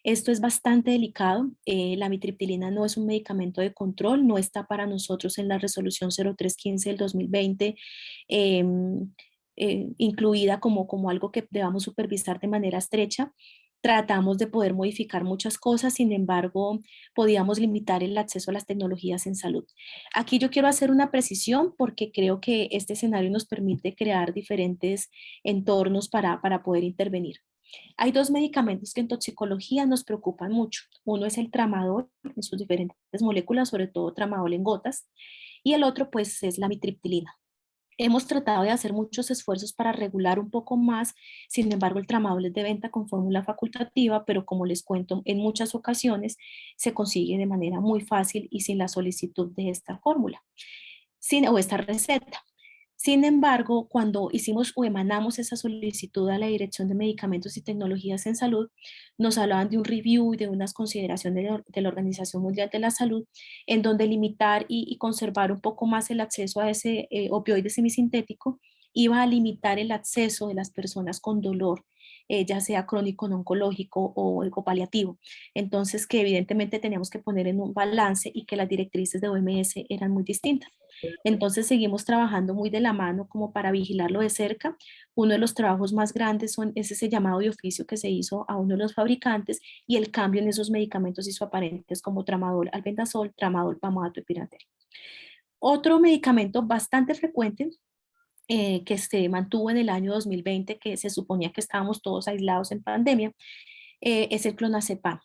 Esto es bastante delicado. La amitriptilina no es un medicamento de control, no está para nosotros en la resolución 0315 del 2020 eh, incluida como algo que debamos supervisar de manera estrecha. Tratamos de poder modificar muchas cosas, sin embargo, podíamos limitar el acceso a las tecnologías en salud. Aquí yo quiero hacer una precisión porque creo que este escenario nos permite crear diferentes entornos para poder intervenir. Hay dos medicamentos que en toxicología nos preocupan mucho. Uno es el tramadol en sus diferentes moléculas, sobre todo tramadol en gotas, y el otro pues es la mitriptilina. Hemos tratado de hacer muchos esfuerzos para regular un poco más, sin embargo el tramadol es de venta con fórmula facultativa, pero como les cuento, en muchas ocasiones se consigue de manera muy fácil y sin la solicitud de esta fórmula o esta receta. Sin embargo, cuando hicimos o emanamos esa solicitud a la Dirección de Medicamentos y Tecnologías en Salud, nos hablaban de un review y de unas consideraciones de la Organización Mundial de la Salud, en donde limitar y conservar un poco más el acceso a ese opioide semisintético iba a limitar el acceso de las personas con dolor, ya sea crónico, no oncológico o paliativo. Entonces, que evidentemente teníamos que poner en un balance y que las directrices de OMS eran muy distintas. Entonces seguimos trabajando muy de la mano como para vigilarlo de cerca. Uno de los trabajos más grandes es ese llamado de oficio que se hizo a uno de los fabricantes y el cambio en esos medicamentos isoaparentes como tramadol, albendazol, tramadol, pamato y pirater. Otro medicamento bastante frecuente que se mantuvo en el año 2020, que se suponía que estábamos todos aislados en pandemia, es el clonazepam.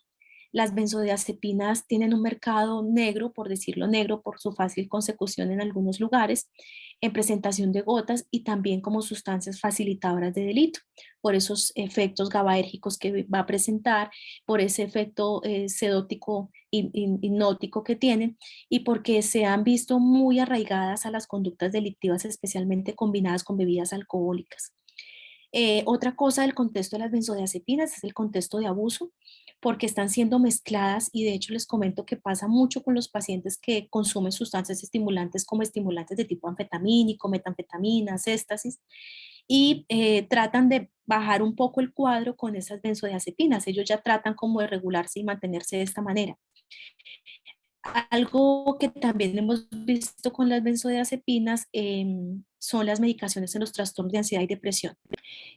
Las benzodiazepinas tienen un mercado negro, por decirlo negro, por su fácil consecución en algunos lugares, en presentación de gotas y también como sustancias facilitadoras de delito, por esos efectos GABAérgicos que va a presentar, por ese efecto sedótico y hipnótico que tienen y porque se han visto muy arraigadas a las conductas delictivas, especialmente combinadas con bebidas alcohólicas. Otra cosa del contexto de las benzodiazepinas es el contexto de abuso, porque están siendo mezcladas y de hecho les comento que pasa mucho con los pacientes que consumen sustancias estimulantes como estimulantes de tipo anfetamínico, metanfetaminas, éxtasis, y tratan de bajar un poco el cuadro con esas benzodiazepinas. Ellos ya tratan como de regularse y mantenerse de esta manera. Algo que también hemos visto con las benzodiazepinas son las medicaciones en los trastornos de ansiedad y depresión.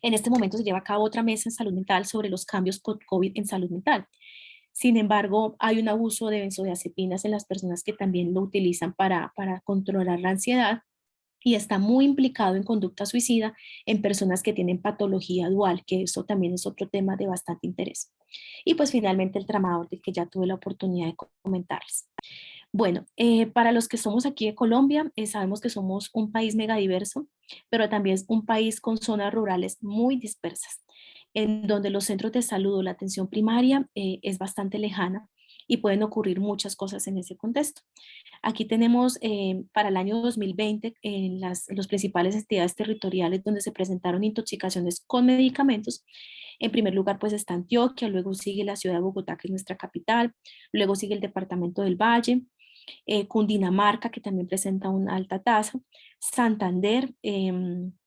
En este momento se lleva a cabo otra mesa en salud mental sobre los cambios con COVID en salud mental. Sin embargo, hay un abuso de benzodiazepinas en las personas que también lo utilizan para controlar la ansiedad y está muy implicado en conducta suicida en personas que tienen patología dual, que eso también es otro tema de bastante interés. Y pues finalmente el tramadol del que ya tuve la oportunidad de comentarles. Bueno, para los que somos aquí de Colombia, sabemos que somos un país megadiverso, pero también es un país con zonas rurales muy dispersas, en donde los centros de salud o la atención primaria es bastante lejana y pueden ocurrir muchas cosas en ese contexto. Aquí tenemos para el año 2020 en los principales entidades territoriales donde se presentaron intoxicaciones con medicamentos. En primer lugar, pues está Antioquia, luego sigue la ciudad de Bogotá, que es nuestra capital, luego sigue el departamento del Valle, Cundinamarca, que también presenta una alta tasa, Santander,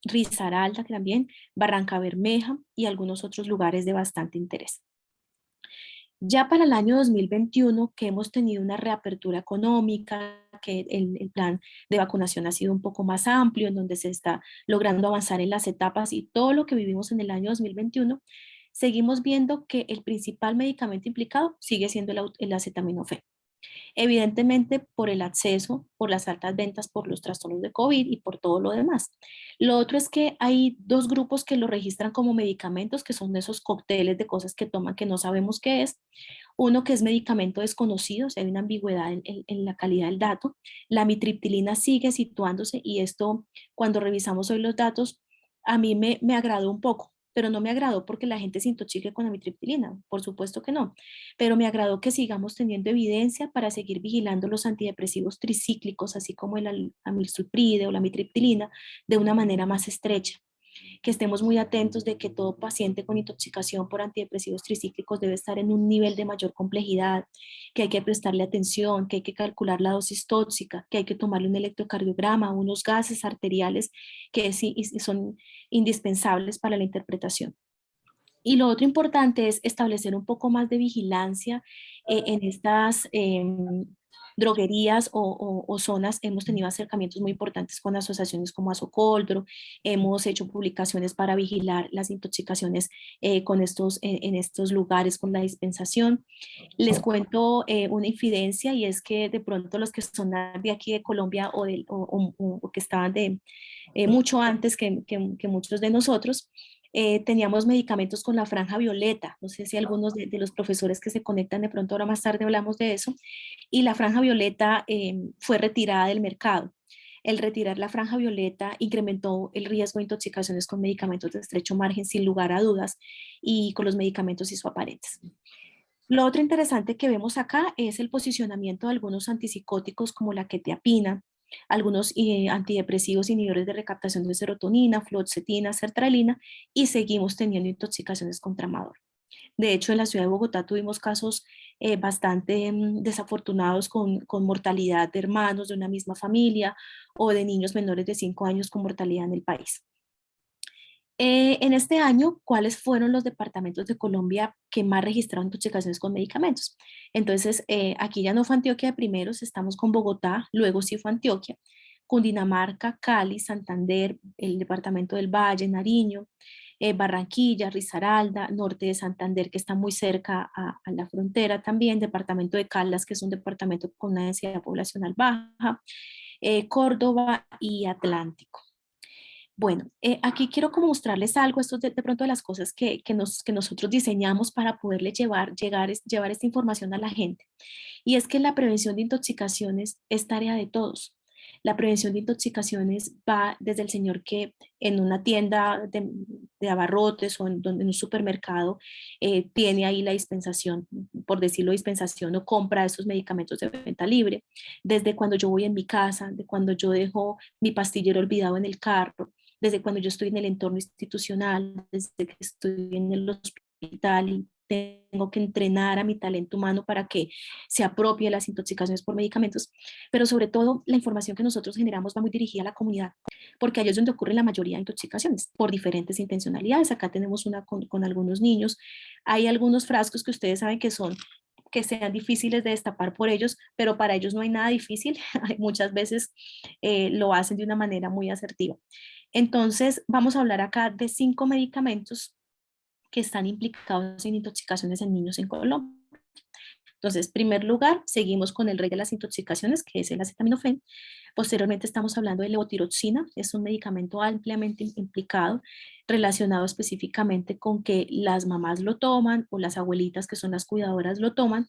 Risaralda, que también, Barranca Bermeja y algunos otros lugares de bastante interés. Ya para el año 2021, que hemos tenido una reapertura económica, que el plan de vacunación ha sido un poco más amplio, en donde se está logrando avanzar en las etapas y todo lo que vivimos en el año 2021, seguimos viendo que el principal medicamento implicado sigue siendo el acetaminofén. Evidentemente por el acceso, por las altas ventas, por los trastornos de COVID y por todo lo demás. Lo otro es que hay dos grupos que lo registran como medicamentos, que son esos cócteles de cosas que toman que no sabemos qué es. Uno que es medicamento desconocido, o sea, hay una ambigüedad en la calidad del dato. La amitriptilina sigue situándose y esto, cuando revisamos hoy los datos, a mí me agradó un poco, pero no me agradó porque la gente se intoxique con amitriptilina, por supuesto que no, pero me agradó que sigamos teniendo evidencia para seguir vigilando los antidepresivos tricíclicos, así como el amisulpride o la amitriptilina, de una manera más estrecha, que estemos muy atentos de que todo paciente con intoxicación por antidepresivos tricíclicos debe estar en un nivel de mayor complejidad, que hay que prestarle atención, que hay que calcular la dosis tóxica, que hay que tomarle un electrocardiograma, unos gases arteriales que son indispensables para la interpretación. Y lo otro importante es establecer un poco más de vigilancia en estas droguerías o zonas. Hemos tenido acercamientos muy importantes con asociaciones como Asocoldro, hemos hecho publicaciones para vigilar las intoxicaciones en estos lugares con la dispensación. Les cuento una infidencia y es que de pronto los que son de aquí de Colombia o que estaban de mucho antes que muchos de nosotros, teníamos medicamentos con la franja violeta. No sé si algunos de los profesores que se conectan de pronto ahora más tarde hablamos de eso. Y la franja violeta fue retirada del mercado. El retirar la franja violeta incrementó el riesgo de intoxicaciones con medicamentos de estrecho margen sin lugar a dudas y con los medicamentos isoaparentes. Lo otro interesante que vemos acá es el posicionamiento de algunos antipsicóticos como la quetiapina, algunos antidepresivos inhibidores de recaptación de serotonina, fluoxetina, sertralina, y seguimos teniendo intoxicaciones con tramador. De hecho, en la ciudad de Bogotá tuvimos casos bastante desafortunados con mortalidad de hermanos de una misma familia o de niños menores de 5 años con mortalidad en el país. En este año, ¿cuáles fueron los departamentos de Colombia que más registraron intoxicaciones con medicamentos? Entonces, aquí ya no fue Antioquia de primeros, estamos con Bogotá, luego sí fue Antioquia, Cundinamarca, Cali, Santander, el departamento del Valle, Nariño, Barranquilla, Risaralda, norte de Santander, que está muy cerca a la frontera también, departamento de Caldas, que es un departamento con una densidad poblacional baja, Córdoba y Atlántico. Bueno, aquí quiero como mostrarles algo, esto es de pronto de las cosas que nosotros diseñamos para poderle llevar esta información a la gente. Y es que la prevención de intoxicaciones es tarea de todos. La prevención de intoxicaciones va desde el señor que en una tienda de abarrotes o en un supermercado tiene ahí la dispensación, por decirlo dispensación, o compra esos medicamentos de venta libre, desde cuando yo voy en mi casa, de cuando yo dejo mi pastillero olvidado en el carro, desde cuando yo estoy en el entorno institucional, desde que estoy en el hospital y tengo que entrenar a mi talento humano para que se apropie de las intoxicaciones por medicamentos, pero sobre todo la información que nosotros generamos va muy dirigida a la comunidad, porque ahí es donde ocurre la mayoría de intoxicaciones por diferentes intencionalidades. Acá tenemos una con algunos niños, hay algunos frascos que ustedes saben que sean difíciles de destapar por ellos, pero para ellos no hay nada difícil, muchas veces lo hacen de una manera muy asertiva. Entonces, vamos a hablar acá de 5 medicamentos que están implicados en intoxicaciones en niños en Colombia. Entonces, en primer lugar, seguimos con el rey de las intoxicaciones, que es el acetaminofén. Posteriormente estamos hablando de levotiroxina, es un medicamento ampliamente implicado, relacionado específicamente con que las mamás lo toman o las abuelitas, que son las cuidadoras, lo toman.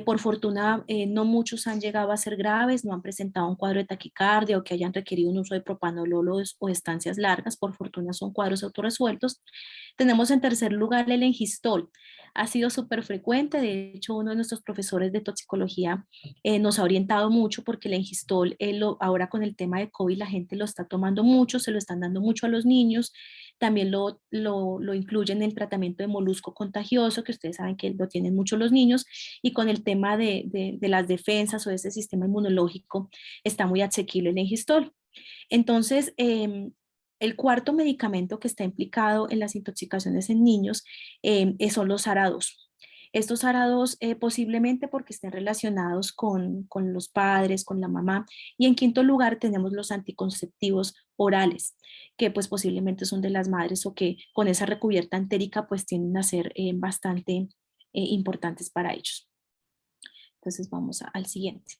Por fortuna, no muchos han llegado a ser graves, no han presentado un cuadro de taquicardia o que hayan requerido un uso de propanolol o estancias largas. Por fortuna son cuadros autorresueltos. Tenemos en tercer lugar el engistol. Ha sido súper frecuente, de hecho uno de nuestros profesores de toxicología nos ha orientado mucho porque el engistol ahora con el tema de COVID la gente lo está tomando mucho, se lo están dando mucho a los niños, también lo incluyen en el tratamiento de molusco contagioso, que ustedes saben que lo tienen mucho los niños, y con el tema de las defensas o de ese sistema inmunológico está muy asequible el engistol. Entonces, el cuarto medicamento que está implicado en las intoxicaciones en niños son los ARA2. Estos ARA2 posiblemente porque estén relacionados con los padres, con la mamá. Y en quinto lugar tenemos los anticonceptivos orales, que pues posiblemente son de las madres o que con esa recubierta entérica pues tienden a ser bastante importantes para ellos. Entonces vamos al siguiente.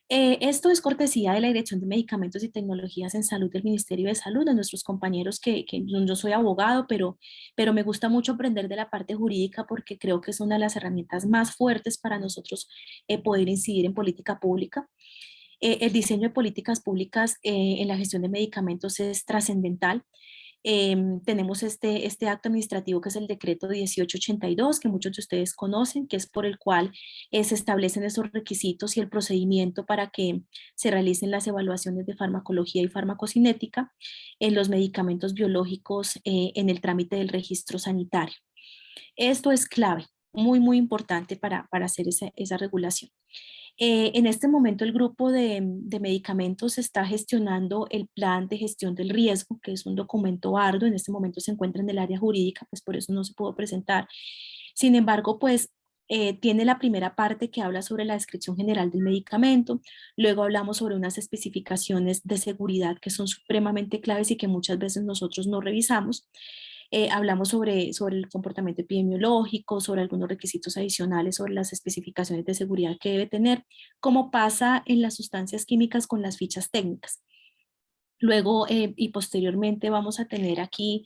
Esto es cortesía de la Dirección de Medicamentos y Tecnologías en Salud del Ministerio de Salud, de nuestros compañeros que yo soy abogado, pero me gusta mucho aprender de la parte jurídica porque creo que es una de las herramientas más fuertes para nosotros poder incidir en política pública. El diseño de políticas públicas en la gestión de medicamentos es trascendental. Tenemos este acto administrativo que es el decreto 1882, que muchos de ustedes conocen, que es por el cual se establecen esos requisitos y el procedimiento para que se realicen las evaluaciones de farmacología y farmacocinética en los medicamentos biológicos en el trámite del registro sanitario. Esto es clave, muy, muy importante para hacer esa regulación. En este momento el grupo de medicamentos está gestionando el plan de gestión del riesgo, que es un documento arduo, en este momento se encuentra en el área jurídica, pues por eso no se pudo presentar. Sin embargo, pues tiene la primera parte que habla sobre la descripción general del medicamento, luego hablamos sobre unas especificaciones de seguridad que son supremamente claves y que muchas veces nosotros no revisamos. Hablamos sobre el comportamiento epidemiológico, sobre algunos requisitos adicionales, sobre las especificaciones de seguridad que debe tener, como pasa en las sustancias químicas con las fichas técnicas. Luego y posteriormente vamos a tener aquí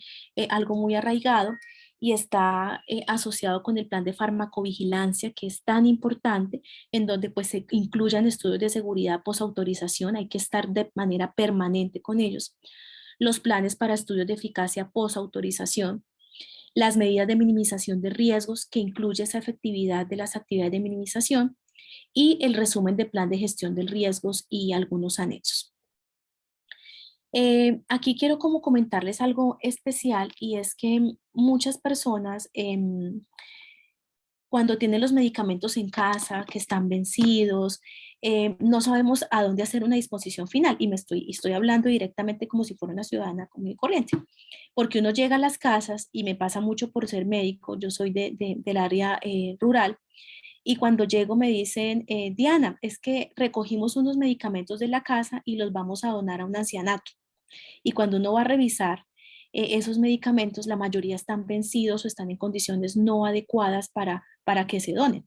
algo muy arraigado y está asociado con el plan de farmacovigilancia, que es tan importante, en donde pues se incluyan estudios de seguridad posautorización, hay que estar de manera permanente con ellos. Los planes para estudios de eficacia posautorización, las medidas de minimización de riesgos, que incluye esa efectividad de las actividades de minimización, y el resumen de plan de gestión de riesgos y algunos anexos. Aquí quiero como comentarles algo especial y es que muchas personas cuando tienen los medicamentos en casa que están vencidos, no sabemos a dónde hacer una disposición final y estoy hablando directamente como si fuera una ciudadana común y corriente, porque uno llega a las casas y me pasa mucho por ser médico, yo soy del área rural. Y cuando llego me dicen, Diana, es que recogimos unos medicamentos de la casa y los vamos a donar a un ancianato. Y cuando uno va a revisar esos medicamentos, la mayoría están vencidos o están en condiciones no adecuadas para que se donen.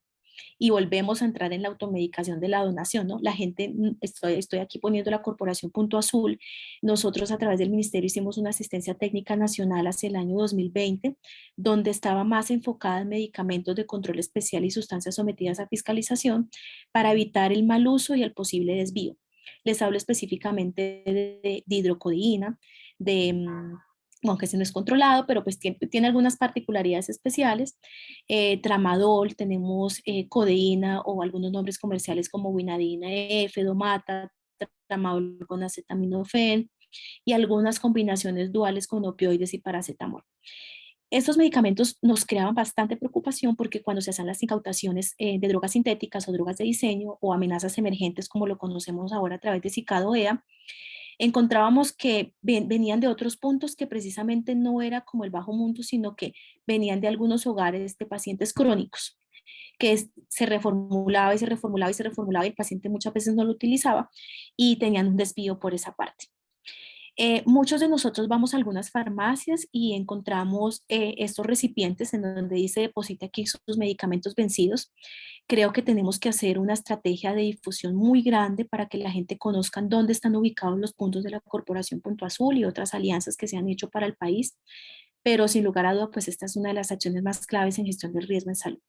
Y volvemos a entrar en la automedicación de la donación, ¿no? La gente, estoy aquí poniendo la corporación Punto Azul, nosotros a través del ministerio hicimos una asistencia técnica nacional hacia el año 2020, donde estaba más enfocada en medicamentos de control especial y sustancias sometidas a fiscalización para evitar el mal uso y el posible desvío. Les hablo específicamente de hidrocodeína, aunque ese no es controlado, pero pues tiene algunas particularidades especiales. Tramadol, tenemos codeína o algunos nombres comerciales como Winadina F, Domata, tramadol con acetaminofén y algunas combinaciones duales con opioides y paracetamol. Estos medicamentos nos creaban bastante preocupación porque cuando se hacen las incautaciones de drogas sintéticas o drogas de diseño o amenazas emergentes como lo conocemos ahora a través de CICAD-OEA, encontrábamos que venían de otros puntos que precisamente no era como el bajo mundo, sino que venían de algunos hogares de pacientes crónicos, que se reformulaba y se reformulaba y se reformulaba y el paciente muchas veces no lo utilizaba y tenían un desvío por esa parte. Muchos de nosotros vamos a algunas farmacias y encontramos estos recipientes en donde dice deposita aquí sus medicamentos vencidos. Creo que tenemos que hacer una estrategia de difusión muy grande para que la gente conozca dónde están ubicados los puntos de la Corporación Punto Azul y otras alianzas que se han hecho para el país. Pero sin lugar a dudas, pues esta es una de las acciones más claves en gestión del riesgo en salud.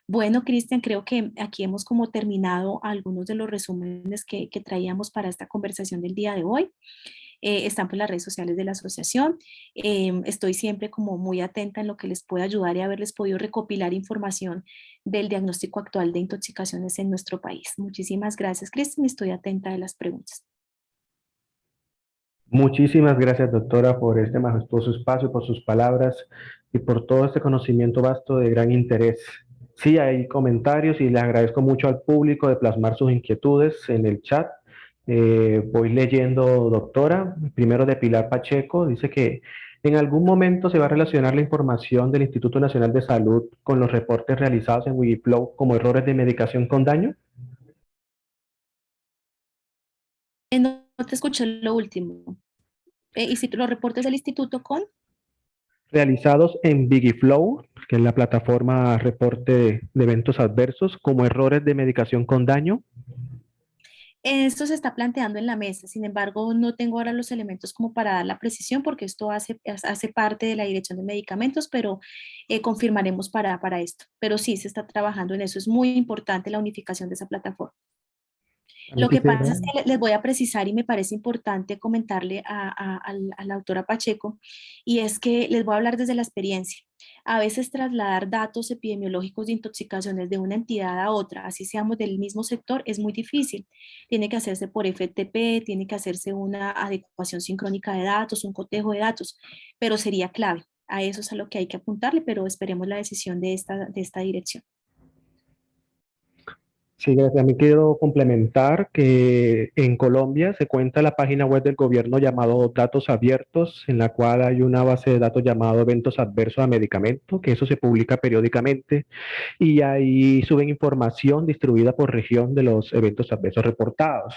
Bueno, Cristian, creo que aquí hemos como terminado algunos de los resúmenes que traíamos para esta conversación del día de hoy. Están por las redes sociales de la asociación. Estoy siempre como muy atenta en lo que les pueda ayudar y haberles podido recopilar información del diagnóstico actual de intoxicaciones en nuestro país. Muchísimas gracias, Cristian, estoy atenta de las preguntas. Muchísimas gracias, doctora, por este majestuoso espacio, por sus palabras y por todo este conocimiento vasto de gran interés. Sí, hay comentarios y le agradezco mucho al público de plasmar sus inquietudes en el chat. Voy leyendo, doctora. Primero de Pilar Pacheco, dice que en algún momento se va a relacionar la información del Instituto Nacional de Salud con los reportes realizados en Wikiflow como errores de medicación con daño. No te escuché lo último. y si los reportes del instituto con... realizados en Bigiflow, que es la plataforma reporte de eventos adversos, como errores de medicación con daño. Esto se está planteando en la mesa, sin embargo, no tengo ahora los elementos como para dar la precisión porque esto hace parte de la dirección de medicamentos, pero confirmaremos para esto. Pero sí, se está trabajando en eso. Es muy importante la unificación de esa plataforma. También Lo que quisiera, pasa es que les voy a precisar y me parece importante comentarle a la doctora Pacheco, y es que les voy a hablar desde la experiencia. A veces trasladar datos epidemiológicos de intoxicaciones de una entidad a otra, así seamos del mismo sector, es muy difícil. Tiene que hacerse por FTP, tiene que hacerse una adecuación sincrónica de datos, un cotejo de datos, pero sería clave. A eso es a lo que hay que apuntarle, pero esperemos la decisión de esta dirección. sí, también quiero complementar que en Colombia se cuenta la página web del gobierno llamado Datos Abiertos, en la cual hay una base de datos llamado Eventos Adversos a Medicamento, que eso se publica periódicamente, y ahí suben información distribuida por región de los eventos adversos reportados.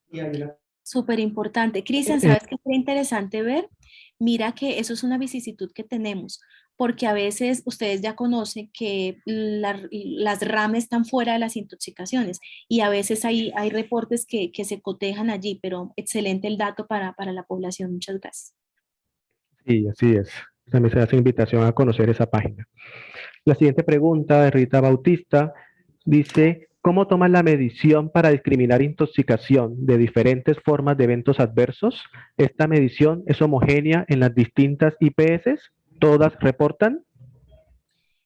Y hay una Súper importante. Cristian, ¿sabes qué sería interesante ver? Mira que eso es una vicisitud que tenemos, porque a veces ustedes ya conocen que las RAM están fuera de las intoxicaciones y a veces hay reportes que se cotejan allí, pero excelente el dato para la población. Muchas gracias. Sí, así es. También se hace invitación a conocer esa página. La siguiente pregunta de Rita Bautista dice, ¿cómo toman la medición para discriminar intoxicación de diferentes formas de eventos adversos? ¿Esta medición es homogénea en las distintas IPS? ¿Todas reportan?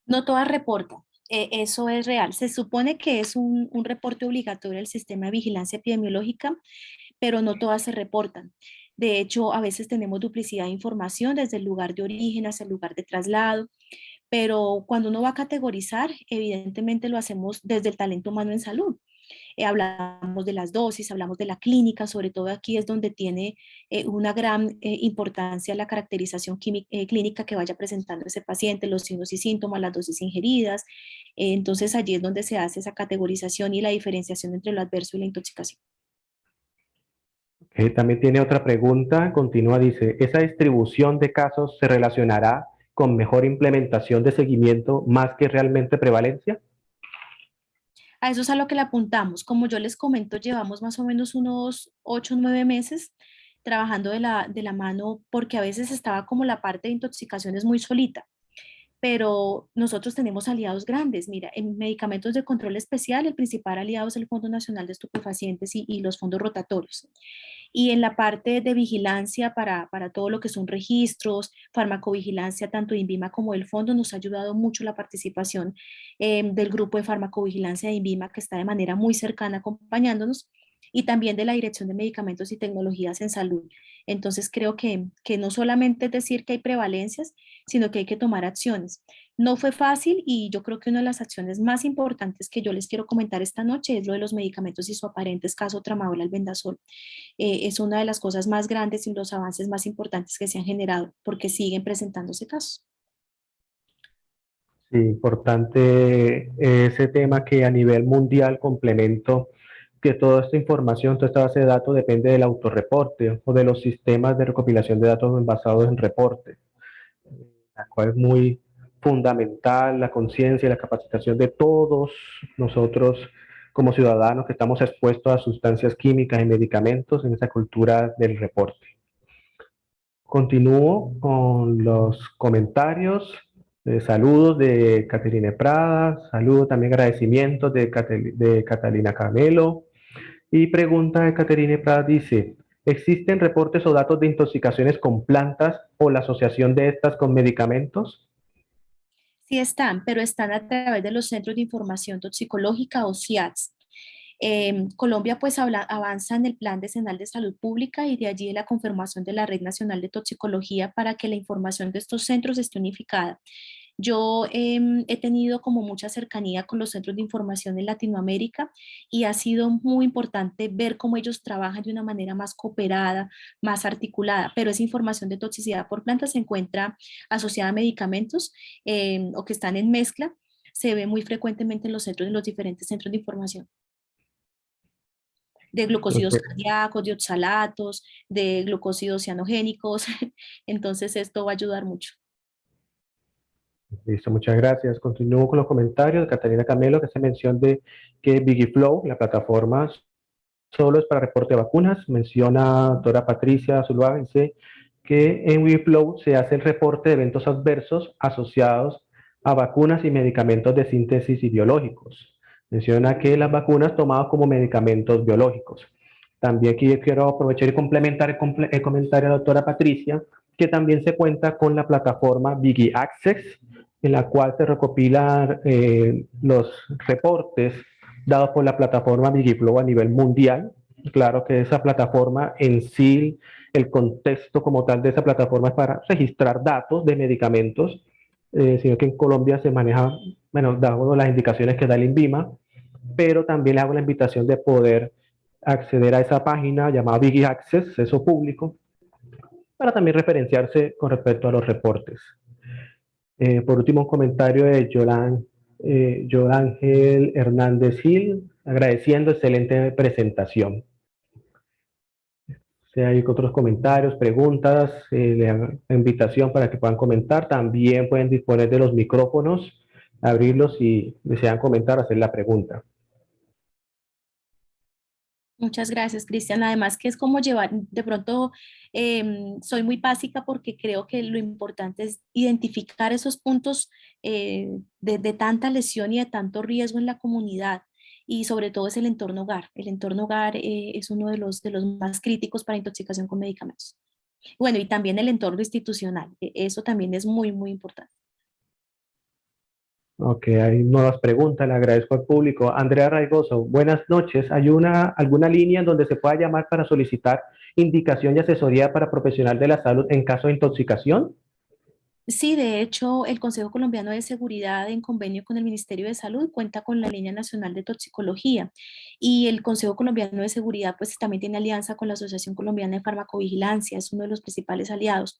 No todas reportan. Eso es real. Se supone que es un reporte obligatorio al sistema de vigilancia epidemiológica, pero no todas se reportan. De hecho, a veces tenemos duplicidad de información desde el lugar de origen hasta el lugar de traslado, pero cuando uno va a categorizar, evidentemente lo hacemos desde el talento humano en salud. Hablamos de las dosis, hablamos de la clínica, sobre todo aquí es donde tiene una gran importancia la caracterización clínica que vaya presentando ese paciente, los signos y síntomas, las dosis ingeridas. Entonces allí es donde se hace esa categorización y la diferenciación entre lo adverso y la intoxicación. También tiene otra pregunta, continúa, dice, ¿esa distribución de casos se relacionará con mejor implementación de seguimiento más que realmente prevalencia? A eso es a lo que le apuntamos. Como yo les comento, llevamos más o menos unos 8 o 9 meses trabajando de la mano porque a veces estaba como la parte de intoxicaciones muy solita, pero nosotros tenemos aliados grandes. Mira, en medicamentos de control especial, el principal aliado es el Fondo Nacional de Estupefacientes y los fondos rotatorios. Y en la parte de vigilancia para todo lo que son registros, farmacovigilancia, tanto INVIMA como el fondo, nos ha ayudado mucho la participación del grupo de farmacovigilancia de INVIMA, que está de manera muy cercana acompañándonos, y también de la Dirección de Medicamentos y Tecnologías en Salud. Entonces creo que no solamente es decir que hay prevalencias, sino que hay que tomar acciones. No fue fácil y yo creo que una de las acciones más importantes que yo les quiero comentar esta noche es lo de los medicamentos isoaparentes, caso tramadol albendazol. Es una de las cosas más grandes y los avances más importantes que se han generado porque siguen presentándose casos. Sí, importante ese tema que a nivel mundial complemento que toda esta información, toda esta base de datos depende del autorreporte o de los sistemas de recopilación de datos basados en reporte, la cual es muy fundamental la conciencia y la capacitación de todos nosotros como ciudadanos que estamos expuestos a sustancias químicas y medicamentos en esa cultura del reporte. Continúo con los comentarios. Saludos de Caterine Prada, saludos también agradecimientos de Catalina Camelo. Y pregunta de Caterine Prada dice, ¿existen reportes o datos de intoxicaciones con plantas o la asociación de estas con medicamentos? Sí están, pero están a través de los Centros de Información Toxicológica o CIATS. Colombia pues avanza en el Plan Decenal de Salud Pública y de allí la confirmación de la Red Nacional de Toxicología para que la información de estos centros esté unificada. Yo he tenido como mucha cercanía con los centros de información en Latinoamérica y ha sido muy importante ver cómo ellos trabajan de una manera más cooperada, más articulada, pero esa información de toxicidad por planta se encuentra asociada a medicamentos o que están en mezcla, se ve muy frecuentemente en los centros, en los diferentes centros de información. de glucósidos Ok. cardíacos, de oxalatos, de glucósidos cianogénicos. Entonces esto va a ayudar mucho. Listo, muchas gracias. Continúo con los comentarios de Catalina Camelo, que hace mención de que Vigiflow, la plataforma, solo es para reporte de vacunas. Menciona doctora Patricia Zuluaga, dice que en Vigiflow se hace el reporte de eventos adversos asociados a vacunas y medicamentos de síntesis y biológicos. Menciona que las vacunas tomadas como medicamentos biológicos. También aquí quiero aprovechar y complementar el comentario de la doctora Patricia, que también se cuenta con la plataforma Vigi Access, en la cual se recopilan los reportes dados por la plataforma Vigiflow a nivel mundial. Claro que esa plataforma en sí, el contexto como tal de esa plataforma es para registrar datos de medicamentos, sino que en Colombia se maneja, bueno, dado las indicaciones que da el INVIMA, pero también le hago la invitación de poder acceder a esa página llamada Vigi Access, eso público, para también referenciarse con respecto a los reportes. Por último, un comentario de Yolángel Hernández Gil, agradeciendo excelente presentación. Si hay otros comentarios, preguntas, le hago la invitación para que puedan comentar. También pueden disponer de los micrófonos, abrirlos si desean comentar o hacer la pregunta. Muchas gracias, Cristian. Además que es como llevar, de pronto soy muy básica porque creo que lo importante es identificar esos puntos de tanta lesión y de tanto riesgo en la comunidad y sobre todo es el entorno hogar. El entorno hogar es uno de los más críticos para intoxicación con medicamentos. Bueno, y también el entorno institucional. Eso también es muy, muy importante. Ok, hay nuevas preguntas, le agradezco al público. Andrea Raigoso, buenas noches. ¿Hay alguna línea en donde se pueda llamar para solicitar indicación y asesoría para profesional de la salud en caso de intoxicación? Sí, de hecho, el Consejo Colombiano de Seguridad, en convenio con el Ministerio de Salud, cuenta con la Línea Nacional de Toxicología y el Consejo Colombiano de Seguridad, pues también tiene alianza con la Asociación Colombiana de Farmacovigilancia, es uno de los principales aliados.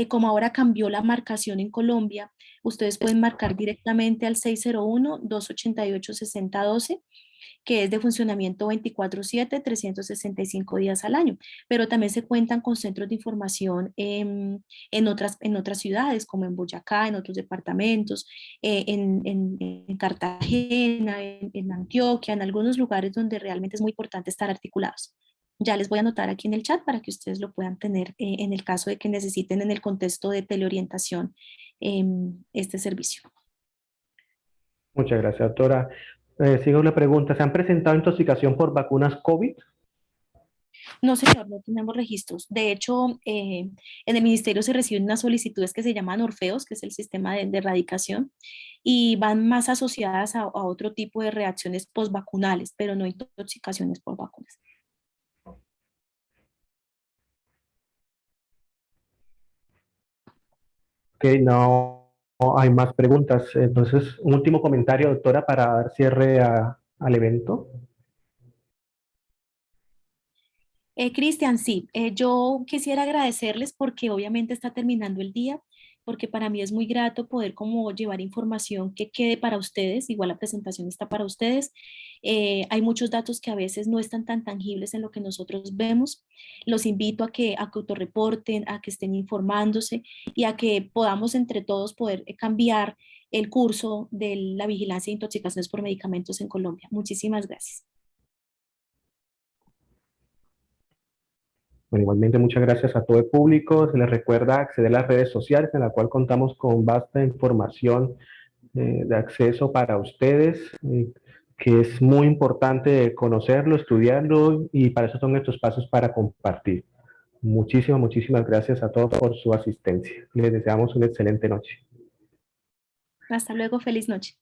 Como ahora cambió la marcación en Colombia, ustedes pueden marcar directamente al 601-288-6012 que es de funcionamiento 24/7, 365 días al año, pero también se cuentan con centros de información en otras ciudades, como en Boyacá, en otros departamentos, en Cartagena, en Antioquia, en algunos lugares donde realmente es muy importante estar articulados. Ya les voy a anotar aquí en el chat para que ustedes lo puedan tener en el caso de que necesiten en el contexto de teleorientación este servicio. Muchas gracias, doctora. Sigo la pregunta. ¿Se han presentado intoxicación por vacunas COVID? No, señor, no tenemos registros. De hecho, en el ministerio se reciben unas solicitudes que se llaman Orfeos, que es el sistema de erradicación, y van más asociadas a otro tipo de reacciones postvacunales, pero no intoxicaciones por vacunas. Ok, no hay más preguntas. Entonces, un último comentario, doctora, para dar cierre al evento. Cristian, sí, yo quisiera agradecerles porque obviamente está terminando el día, porque para mí es muy grato poder como llevar información que quede para ustedes, igual la presentación está para ustedes. Hay muchos datos que a veces no están tan tangibles en lo que nosotros vemos. Los invito a que autorreporten, a que estén informándose y a que podamos entre todos poder cambiar el curso de la vigilancia de intoxicaciones por medicamentos en Colombia. Muchísimas gracias. Bueno, igualmente muchas gracias a todo el público. Se les recuerda acceder a las redes sociales en la cual contamos con vasta información de acceso para ustedes, que es muy importante conocerlo, estudiarlo y para eso son estos pasos para compartir. Muchísimas gracias a todos por su asistencia. Les deseamos una excelente noche. Hasta luego, feliz noche.